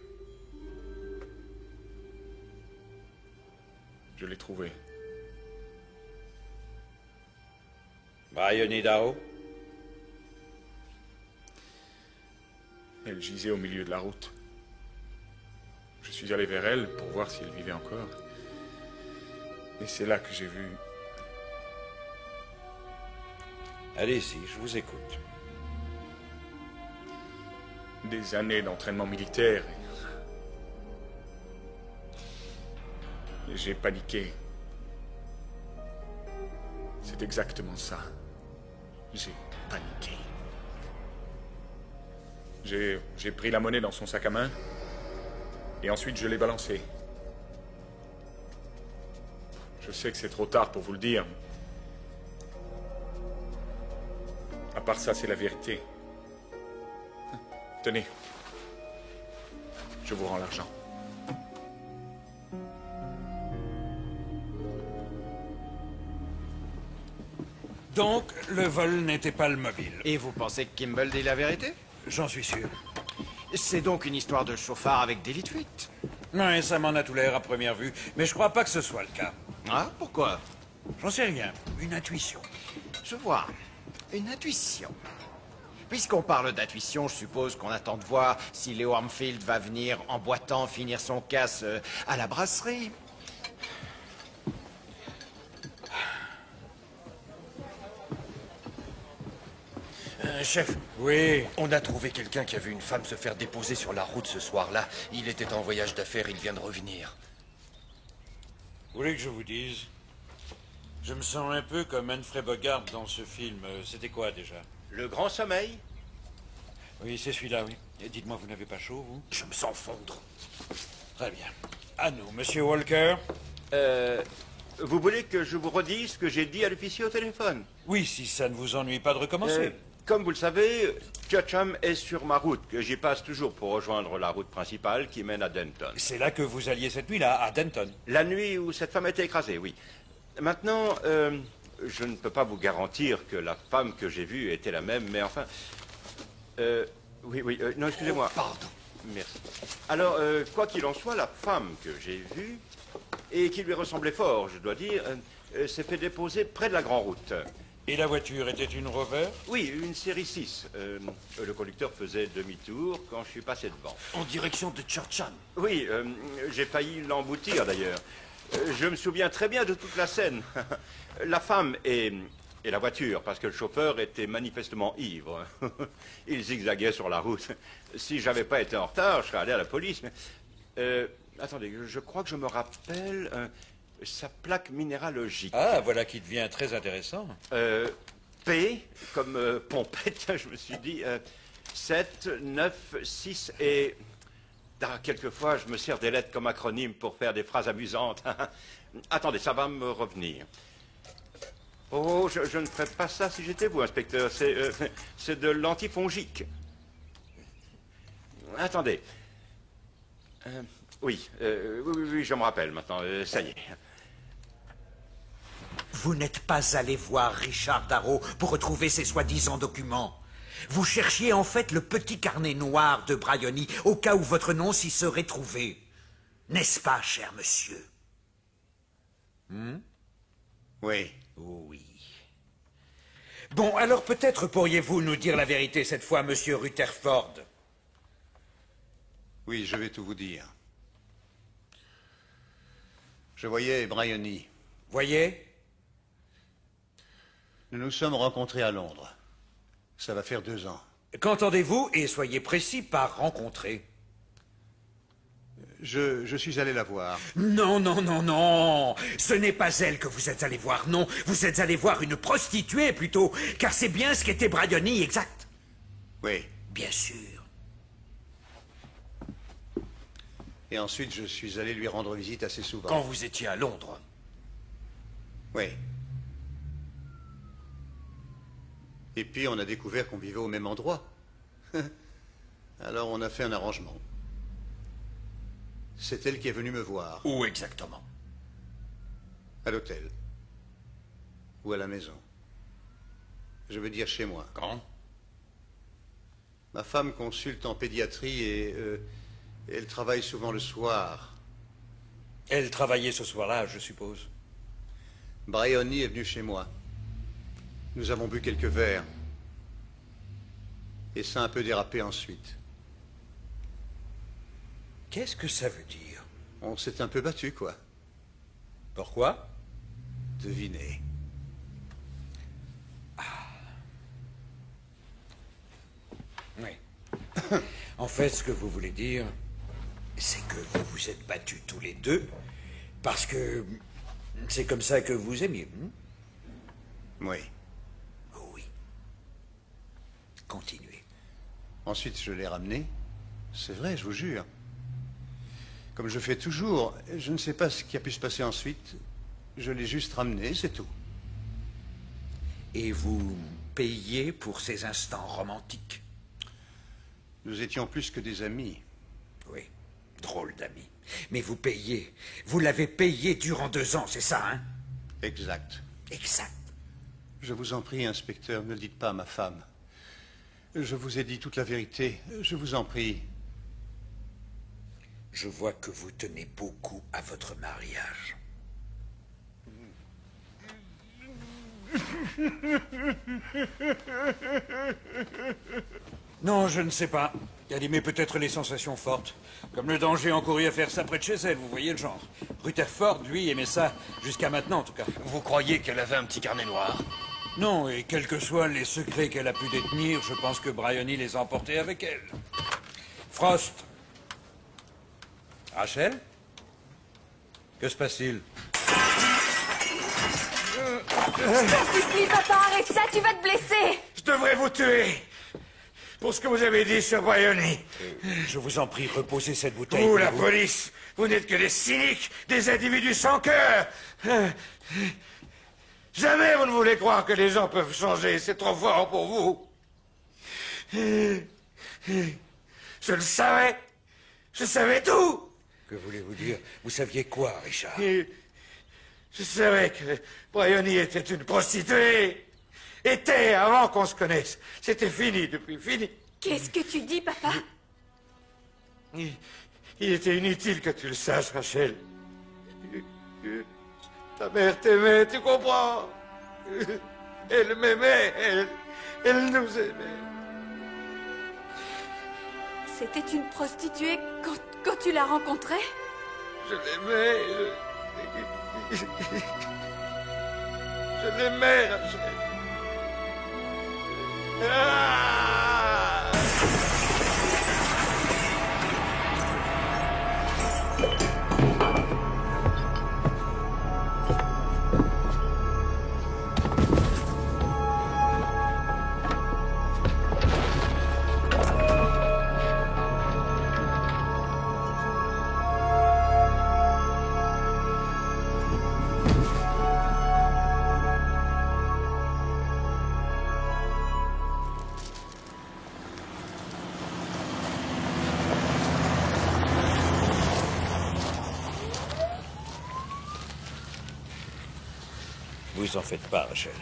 Je l'ai trouvé. Briony Darrow? Elle gisait au milieu de la route. Je suis allé vers elle pour voir si elle vivait encore. Et c'est là que j'ai vu... Allez-y, je vous écoute. Des années d'entraînement militaire. Et j'ai paniqué. C'est exactement ça. J'ai paniqué. J'ai pris la monnaie dans son sac à main. Et ensuite, je l'ai balancée. Je sais que c'est trop tard pour vous le dire. À part ça, c'est la vérité. Tenez. Je vous rends l'argent. Donc, le vol n'était pas le mobile. Et vous pensez que Kimball dit la vérité? J'en suis sûr. C'est donc une histoire de chauffard avec délit de fuite? Oui, ça m'en a tout l'air à première vue, mais je crois pas que ce soit le cas. Ah, pourquoi? J'en sais rien. Une intuition. Je vois. Une intuition. Puisqu'on parle d'intuition, je suppose qu'on attend de voir si Léo Armfield va venir en boitant finir son casse à la brasserie. Chef. Oui. On a trouvé quelqu'un qui a vu une femme se faire déposer sur la route ce soir-là. Il était en voyage d'affaires, il vient de revenir. Vous voulez que je vous dise? Je me sens un peu comme Humphrey Bogart dans ce film. C'était quoi déjà? Le Grand Sommeil? Oui, c'est celui-là, oui. Et dites-moi, vous n'avez pas chaud, vous? Je me sens fondre. Très bien. À nous, Monsieur Walker. Vous voulez que je vous redise ce que j'ai dit à l'officier au téléphone? Oui, si ça ne vous ennuie pas de recommencer. Comme vous le savez, Churcham est sur ma route, que j'y passe toujours pour rejoindre la route principale qui mène à Denton. C'est là que vous alliez cette nuit-là, à Denton? La nuit où cette femme a été écrasée, oui. Maintenant, je ne peux pas vous garantir que la femme que j'ai vue était la même, mais enfin... oui, non, excusez-moi. Pardon. Merci. Alors, quoi qu'il en soit, la femme que j'ai vue, et qui lui ressemblait fort, je dois dire, s'est fait déposer près de la Grande Route. Et la voiture était une Rover? Oui, une série 6. Le conducteur faisait demi-tour quand je suis passé devant. En direction de Churcham? Oui, j'ai failli l'emboutir d'ailleurs. Je me souviens très bien de toute la scène. La femme et la voiture, parce que le chauffeur était manifestement ivre. Il zigzaguait sur la route. Si j'avais pas été en retard, je serais allé à la police. Mais, attendez, je crois que je me rappelle sa plaque minéralogique. Ah, voilà qui devient très intéressant. P, comme pompette, je me suis dit 7, 9, 6 et... Ah, quelquefois, je me sers des lettres comme acronyme pour faire des phrases amusantes. Attendez, ça va me revenir. Oh, je ne ferais pas ça si j'étais vous, inspecteur. C'est de l'antifongique. Attendez. Oui, je me rappelle maintenant. Ça y est. Vous n'êtes pas allé voir Richard Darrow pour retrouver ces soi-disant documents. Vous cherchiez en fait le petit carnet noir de Briony, au cas où votre nom s'y serait trouvé. N'est-ce pas, cher monsieur? Oui. Oui. Bon, alors peut-être pourriez-vous nous dire la vérité cette fois, monsieur Rutherford? Oui, je vais tout vous dire. Je voyais Briony. Voyez? Nous nous sommes rencontrés à Londres. Ça va faire 2 ans. Qu'entendez-vous, et soyez précis, par rencontrer? Je suis allé la voir. Non, non, non, non. Ce n'est pas elle que vous êtes allé voir, non. Vous êtes allé voir une prostituée, plutôt. Car c'est bien ce qu'était Bryony, exact. Oui. Bien sûr. Et ensuite, je suis allé lui rendre visite assez souvent. Quand vous étiez à Londres? Oui. Et puis, on a découvert qu'on vivait au même endroit. Alors, on a fait un arrangement. C'est elle qui est venue me voir. Où exactement? À l'hôtel. Ou à la maison. Je veux dire chez moi. Quand? Ma femme consulte en pédiatrie et elle travaille souvent le soir. Elle travaillait ce soir-là, je suppose. Bryony est venu chez moi. Nous avons bu quelques verres. Et ça a un peu dérapé ensuite. Qu'est-ce que ça veut dire? On s'est un peu battu, quoi. Pourquoi? Devinez. Oui. En fait, ce que vous voulez dire, c'est que vous vous êtes battus tous les deux parce que c'est comme ça que vous aimiez. Oui. Oui. Continuez. Ensuite, je l'ai ramené. C'est vrai, je vous jure. Comme je fais toujours, je ne sais pas ce qui a pu se passer ensuite. Je l'ai juste ramené, c'est tout. Et vous payez pour ces instants romantiques? Nous étions plus que des amis. Oui, drôle d'amis. Mais vous payez. Vous l'avez payé durant 2 ans, c'est ça, hein? Exact. Exact. Je vous en prie, inspecteur, ne le dites pas à ma femme. Je vous ai dit toute la vérité. Je vous en prie. Je vois que vous tenez beaucoup à votre mariage. Non, je ne sais pas. Calmer peut-être les sensations fortes. Comme le danger encouru à faire ça près de chez elle, vous voyez le genre. Rutherford, lui, aimait ça, jusqu'à maintenant en tout cas. Vous croyez qu'elle avait un petit carnet noir? Non, et quels que soient les secrets qu'elle a pu détenir, je pense que Bryony les a emportés avec elle. Frost. Rachel? Que se passe-t-il? Je t'en supplie, papa, arrête ça, tu vas te blesser! Je devrais vous tuer pour ce que vous avez dit sur Bryony. Je vous en prie, reposez cette bouteille. Vous, la police, vous n'êtes que des cyniques, des individus sans cœur. Jamais vous ne voulez croire que les gens peuvent changer, c'est trop fort pour vous. Je le savais. Je savais tout. Que voulez-vous dire? Vous saviez quoi, Richard? Je savais que Bryony était une prostituée. Était avant qu'on se connaisse. C'était fini depuis, fini. Qu'est-ce que tu dis, papa? Il était inutile que tu le saches, Rachel. Ta mère t'aimait, tu comprends? Elle m'aimait, elle nous aimait. C'était une prostituée quand tu l'as rencontrée? Je l'aimais. Je l'aimais, Rachel. Ah! Vous en faites pas, Rachel.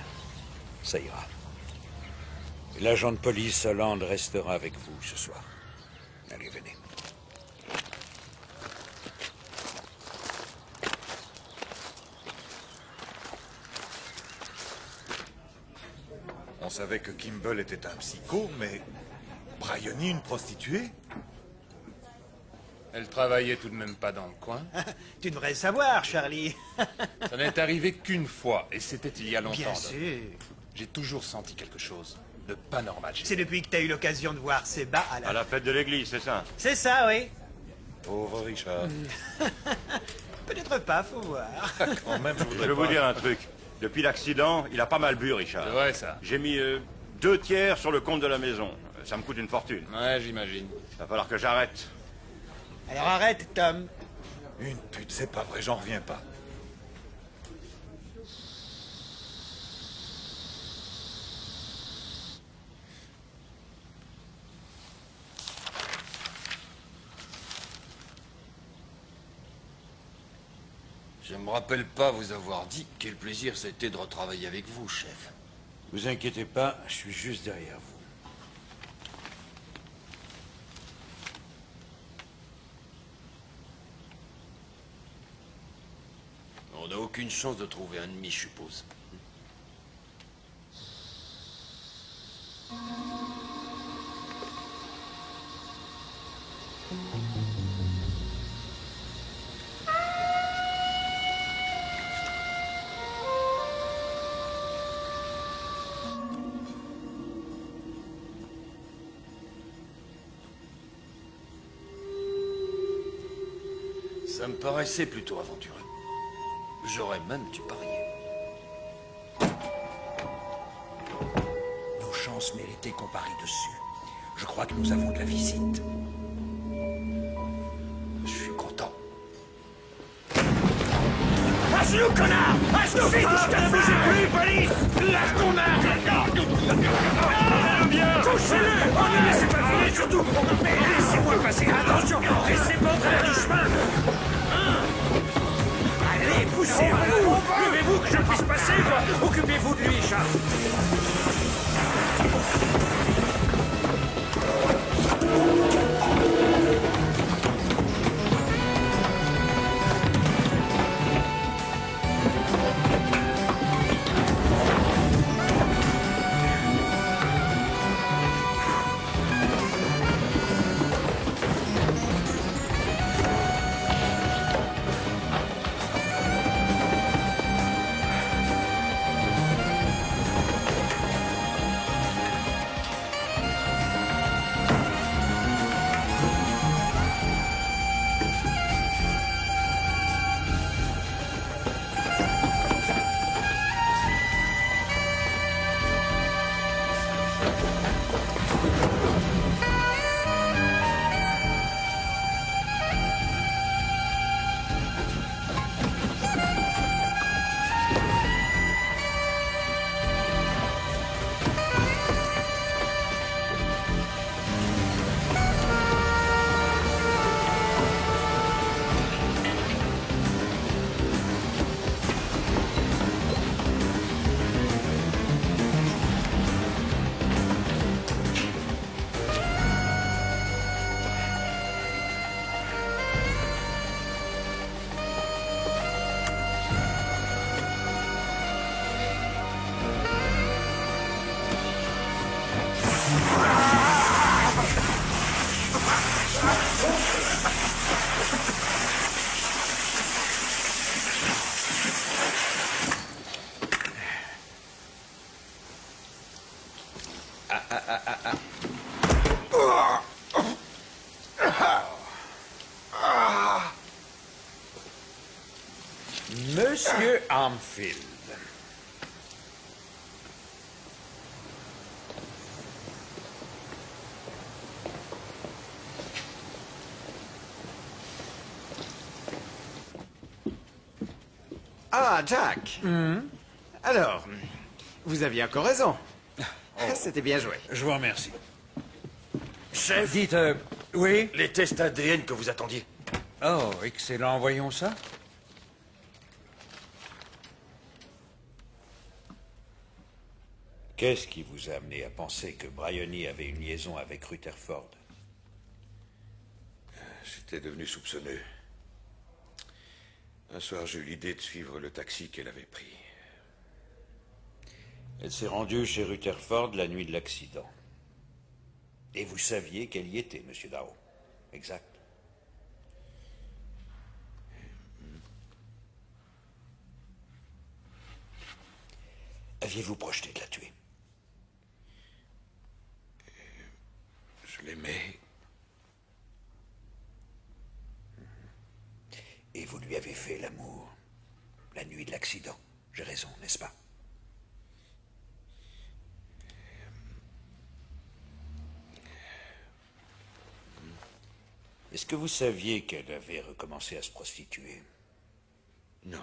Ça ira. L'agent de police Holland restera avec vous ce soir. Allez, venez. On savait que Kimball était un psycho, mais Bryony, une prostituée? Elle travaillait tout de même pas dans le coin. Tu devrais le savoir, Charlie. Ça n'est arrivé qu'une fois, et c'était il y a longtemps. Bien Doc. sûr. J'ai toujours senti quelque chose de pas normal chez C'est depuis que t'as eu l'occasion de voir ces bas à la... À la fête de l'église, c'est ça? C'est ça, oui. Pauvre Richard. Peut-être pas, faut voir. Quand même, Je vais vous dire un truc. Depuis l'accident, il a pas mal bu, Richard. C'est vrai, ça. J'ai mis 2 tiers sur le compte de la maison. Ça me coûte une fortune. Ouais, j'imagine. Va falloir que j'arrête. Alors arrête, Tom. Une pute, c'est pas vrai, j'en reviens pas. Je me rappelle pas vous avoir dit quel plaisir c'était de retravailler avec vous, chef. Vous inquiétez pas, je suis juste derrière vous. On n'a aucune chance de trouver un ennemi, je suppose. Ça me paraissait plutôt aventureux. J'aurais même dû parier. Nos chances méritaient qu'on parie dessus. Je crois que nous avons de la visite. Je suis content. À genoux, connard! À genoux, vite! Ne bougez plus, police! Lâche ton arme! Bien! Touchez-le! Oh, ne laissez pas filer, surtout! Mais laissez-moi passer! Attention! Restez pas en travers du chemin! Allez, poussez-vous! Levez-vous que je puisse passer, quoi! Occupez-vous de lui, chat! Monsieur Armfield. Ah, Jack. Alors, vous aviez encore raison. C'était bien joué. Je vous remercie. Chef, Dites, oui? les tests ADN que vous attendiez. Oh, excellent, voyons ça. Qu'est-ce qui vous a amené à penser que Bryony avait une liaison avec Rutherford? J'étais devenu soupçonneux. Un soir, j'ai eu l'idée de suivre le taxi qu'elle avait pris. Elle s'est rendue chez Rutherford la nuit de l'accident. Et vous saviez qu'elle y était, monsieur Darrow. Exact. Aviez-vous projeté de la tuer? Je l'aimais. lui avez fait l'amour la nuit de l'accident. J'ai raison, n'est-ce pas? Est-ce que vous saviez qu'elle avait recommencé à se prostituer? Non.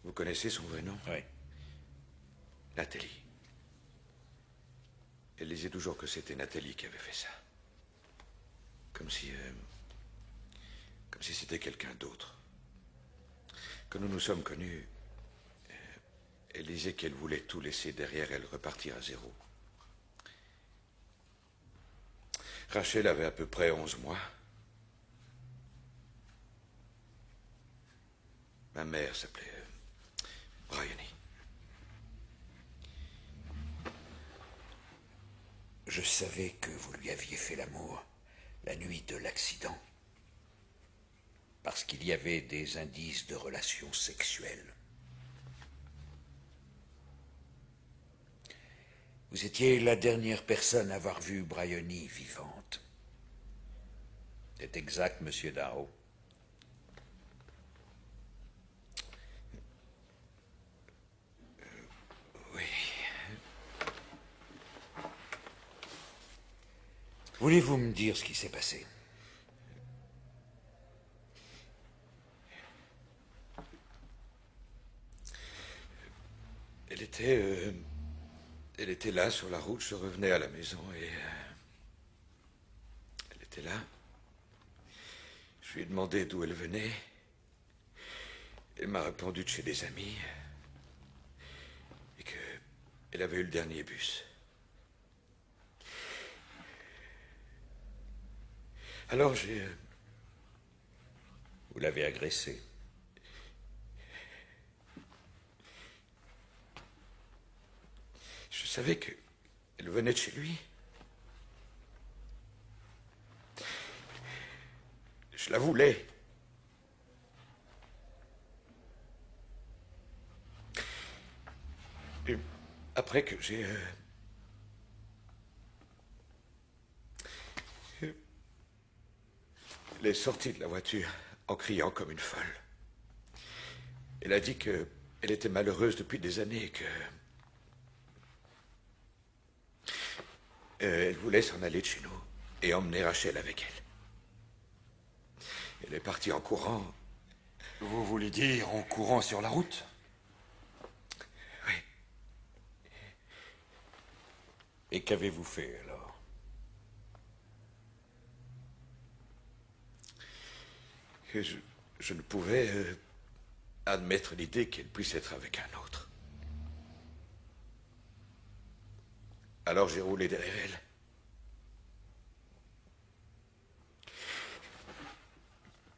Vous connaissez son vrai nom? Oui. Nathalie. Elle disait toujours que c'était Nathalie qui avait fait ça. Comme si c'était quelqu'un d'autre. Quand nous nous sommes connus, elle disait qu'elle voulait tout laisser derrière elle, repartir à zéro. Rachel avait à peu près 11 mois. Ma mère s'appelait Bryony. Je savais que vous lui aviez fait l'amour la nuit de l'accident. Parce qu'il y avait des indices de relations sexuelles. Vous étiez la dernière personne à avoir vu Bryony vivante. C'est exact, monsieur Darrow. Oui. Voulez-vous me dire ce qui s'est passé? Elle était là, sur la route, je revenais à la maison et... elle était là. Je lui ai demandé d'où elle venait. Elle m'a répondu de chez des amis. Et qu'elle avait eu le dernier bus. Alors j'ai... Vous l'avez agressée. Je savais qu'elle venait de chez lui. Je la voulais. Et après que j'ai... Elle est sortie de la voiture en criant comme une folle. Elle a dit qu'elle était malheureuse depuis des années et que... elle voulait s'en aller de chez nous et emmener Rachel avec elle. Elle est partie en courant. Vous voulez dire en courant sur la route? Oui. Et qu'avez-vous fait alors? Je ne pouvais admettre l'idée qu'elle puisse être avec un autre. Alors j'ai roulé derrière elle.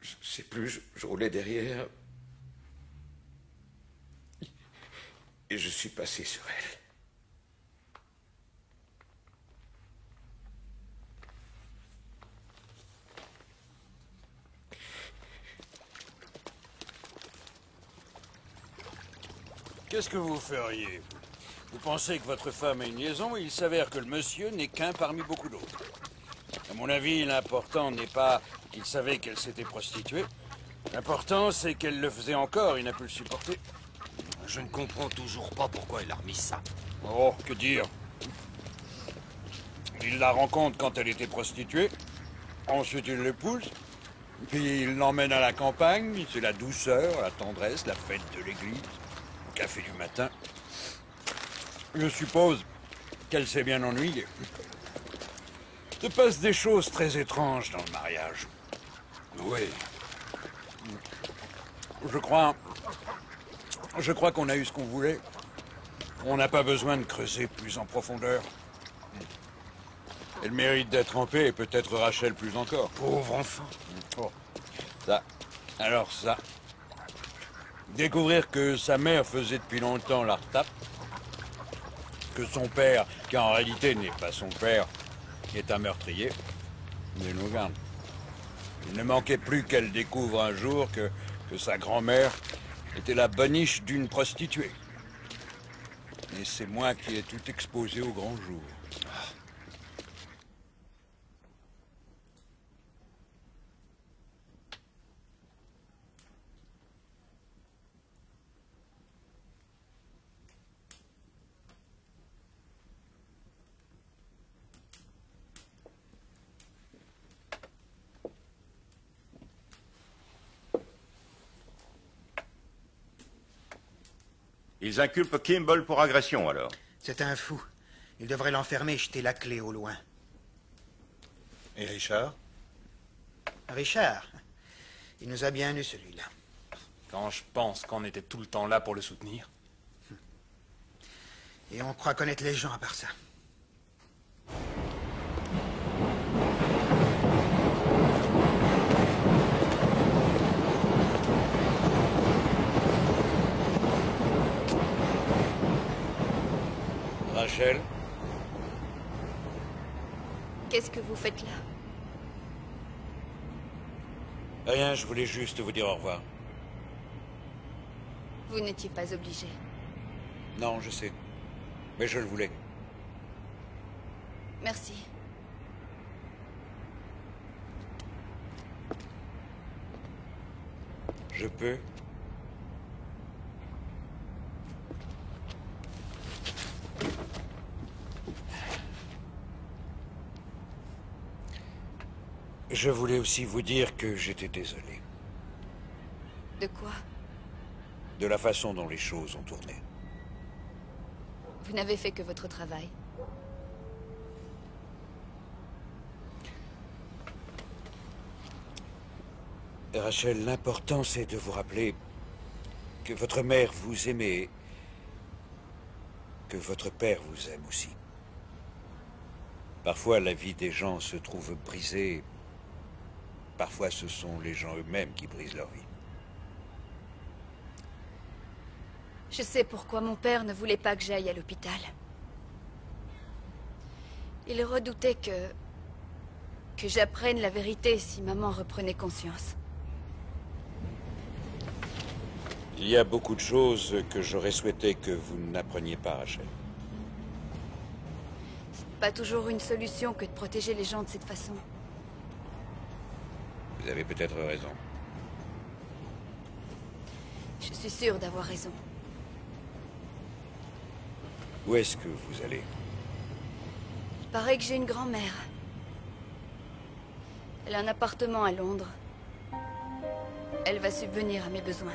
Je ne sais plus, je roulais derrière. Et je suis passé sur elle. Qu'est-ce que vous feriez? Vous pensez que votre femme a une liaison et il s'avère que le monsieur n'est qu'un parmi beaucoup d'autres. À mon avis, l'important n'est pas qu'il savait qu'elle s'était prostituée. L'important, c'est qu'elle le faisait encore, il n'a pu le supporter. Je ne comprends toujours pas pourquoi il a remis ça. Oh, que dire? Il la rencontre quand elle était prostituée. Ensuite, il l'épouse. Puis il l'emmène à la campagne. C'est la douceur, la tendresse, la fête de l'église. Le café du matin. Je suppose qu'elle s'est bien ennuyée. Il se passe des choses très étranges dans le mariage. Oui. Je crois qu'on a eu ce qu'on voulait. On n'a pas besoin de creuser plus en profondeur. Elle mérite d'être en paix et peut-être Rachel plus encore. Pauvre enfant. Oh. Ça. Alors ça. Découvrir que sa mère faisait depuis longtemps la retape. Que son père, qui en réalité n'est pas son père, est un meurtrier. Mais nous garde. Il ne manquait plus qu'elle découvre un jour que sa grand-mère était la boniche d'une prostituée. Et c'est moi qui ai tout exposé au grand jour. Ils inculpent Kimball pour agression, alors. C'est un fou. Il devrait l'enfermer et jeter la clé au loin. Et Richard? Richard? Il nous a bien eu, celui-là. Quand je pense qu'on était tout le temps là pour le soutenir. Et on croit connaître les gens à part ça. Rachel? Qu'est-ce que vous faites là? Rien, je voulais juste vous dire au revoir. Vous n'étiez pas obligé. Non, je sais. Mais je le voulais. Merci. Je peux? Je voulais aussi vous dire que j'étais désolé. De quoi? De la façon dont les choses ont tourné. Vous n'avez fait que votre travail. Rachel, l'important c'est de vous rappeler que votre mère vous aimait, que votre père vous aime aussi. Parfois la vie des gens se trouve brisée, parfois ce sont les gens eux-mêmes qui brisent leur vie. Je sais pourquoi mon père ne voulait pas que j'aille à l'hôpital. Il redoutait que j'apprenne la vérité si maman reprenait conscience. Il y a beaucoup de choses que j'aurais souhaité que vous n'appreniez pas, Rachel. Pas toujours une solution que de protéger les gens de cette façon. Vous avez peut-être raison. Je suis sûre d'avoir raison. Où est-ce que vous allez? Il paraît que j'ai une grand-mère. Elle a un appartement à Londres. Elle va subvenir à mes besoins.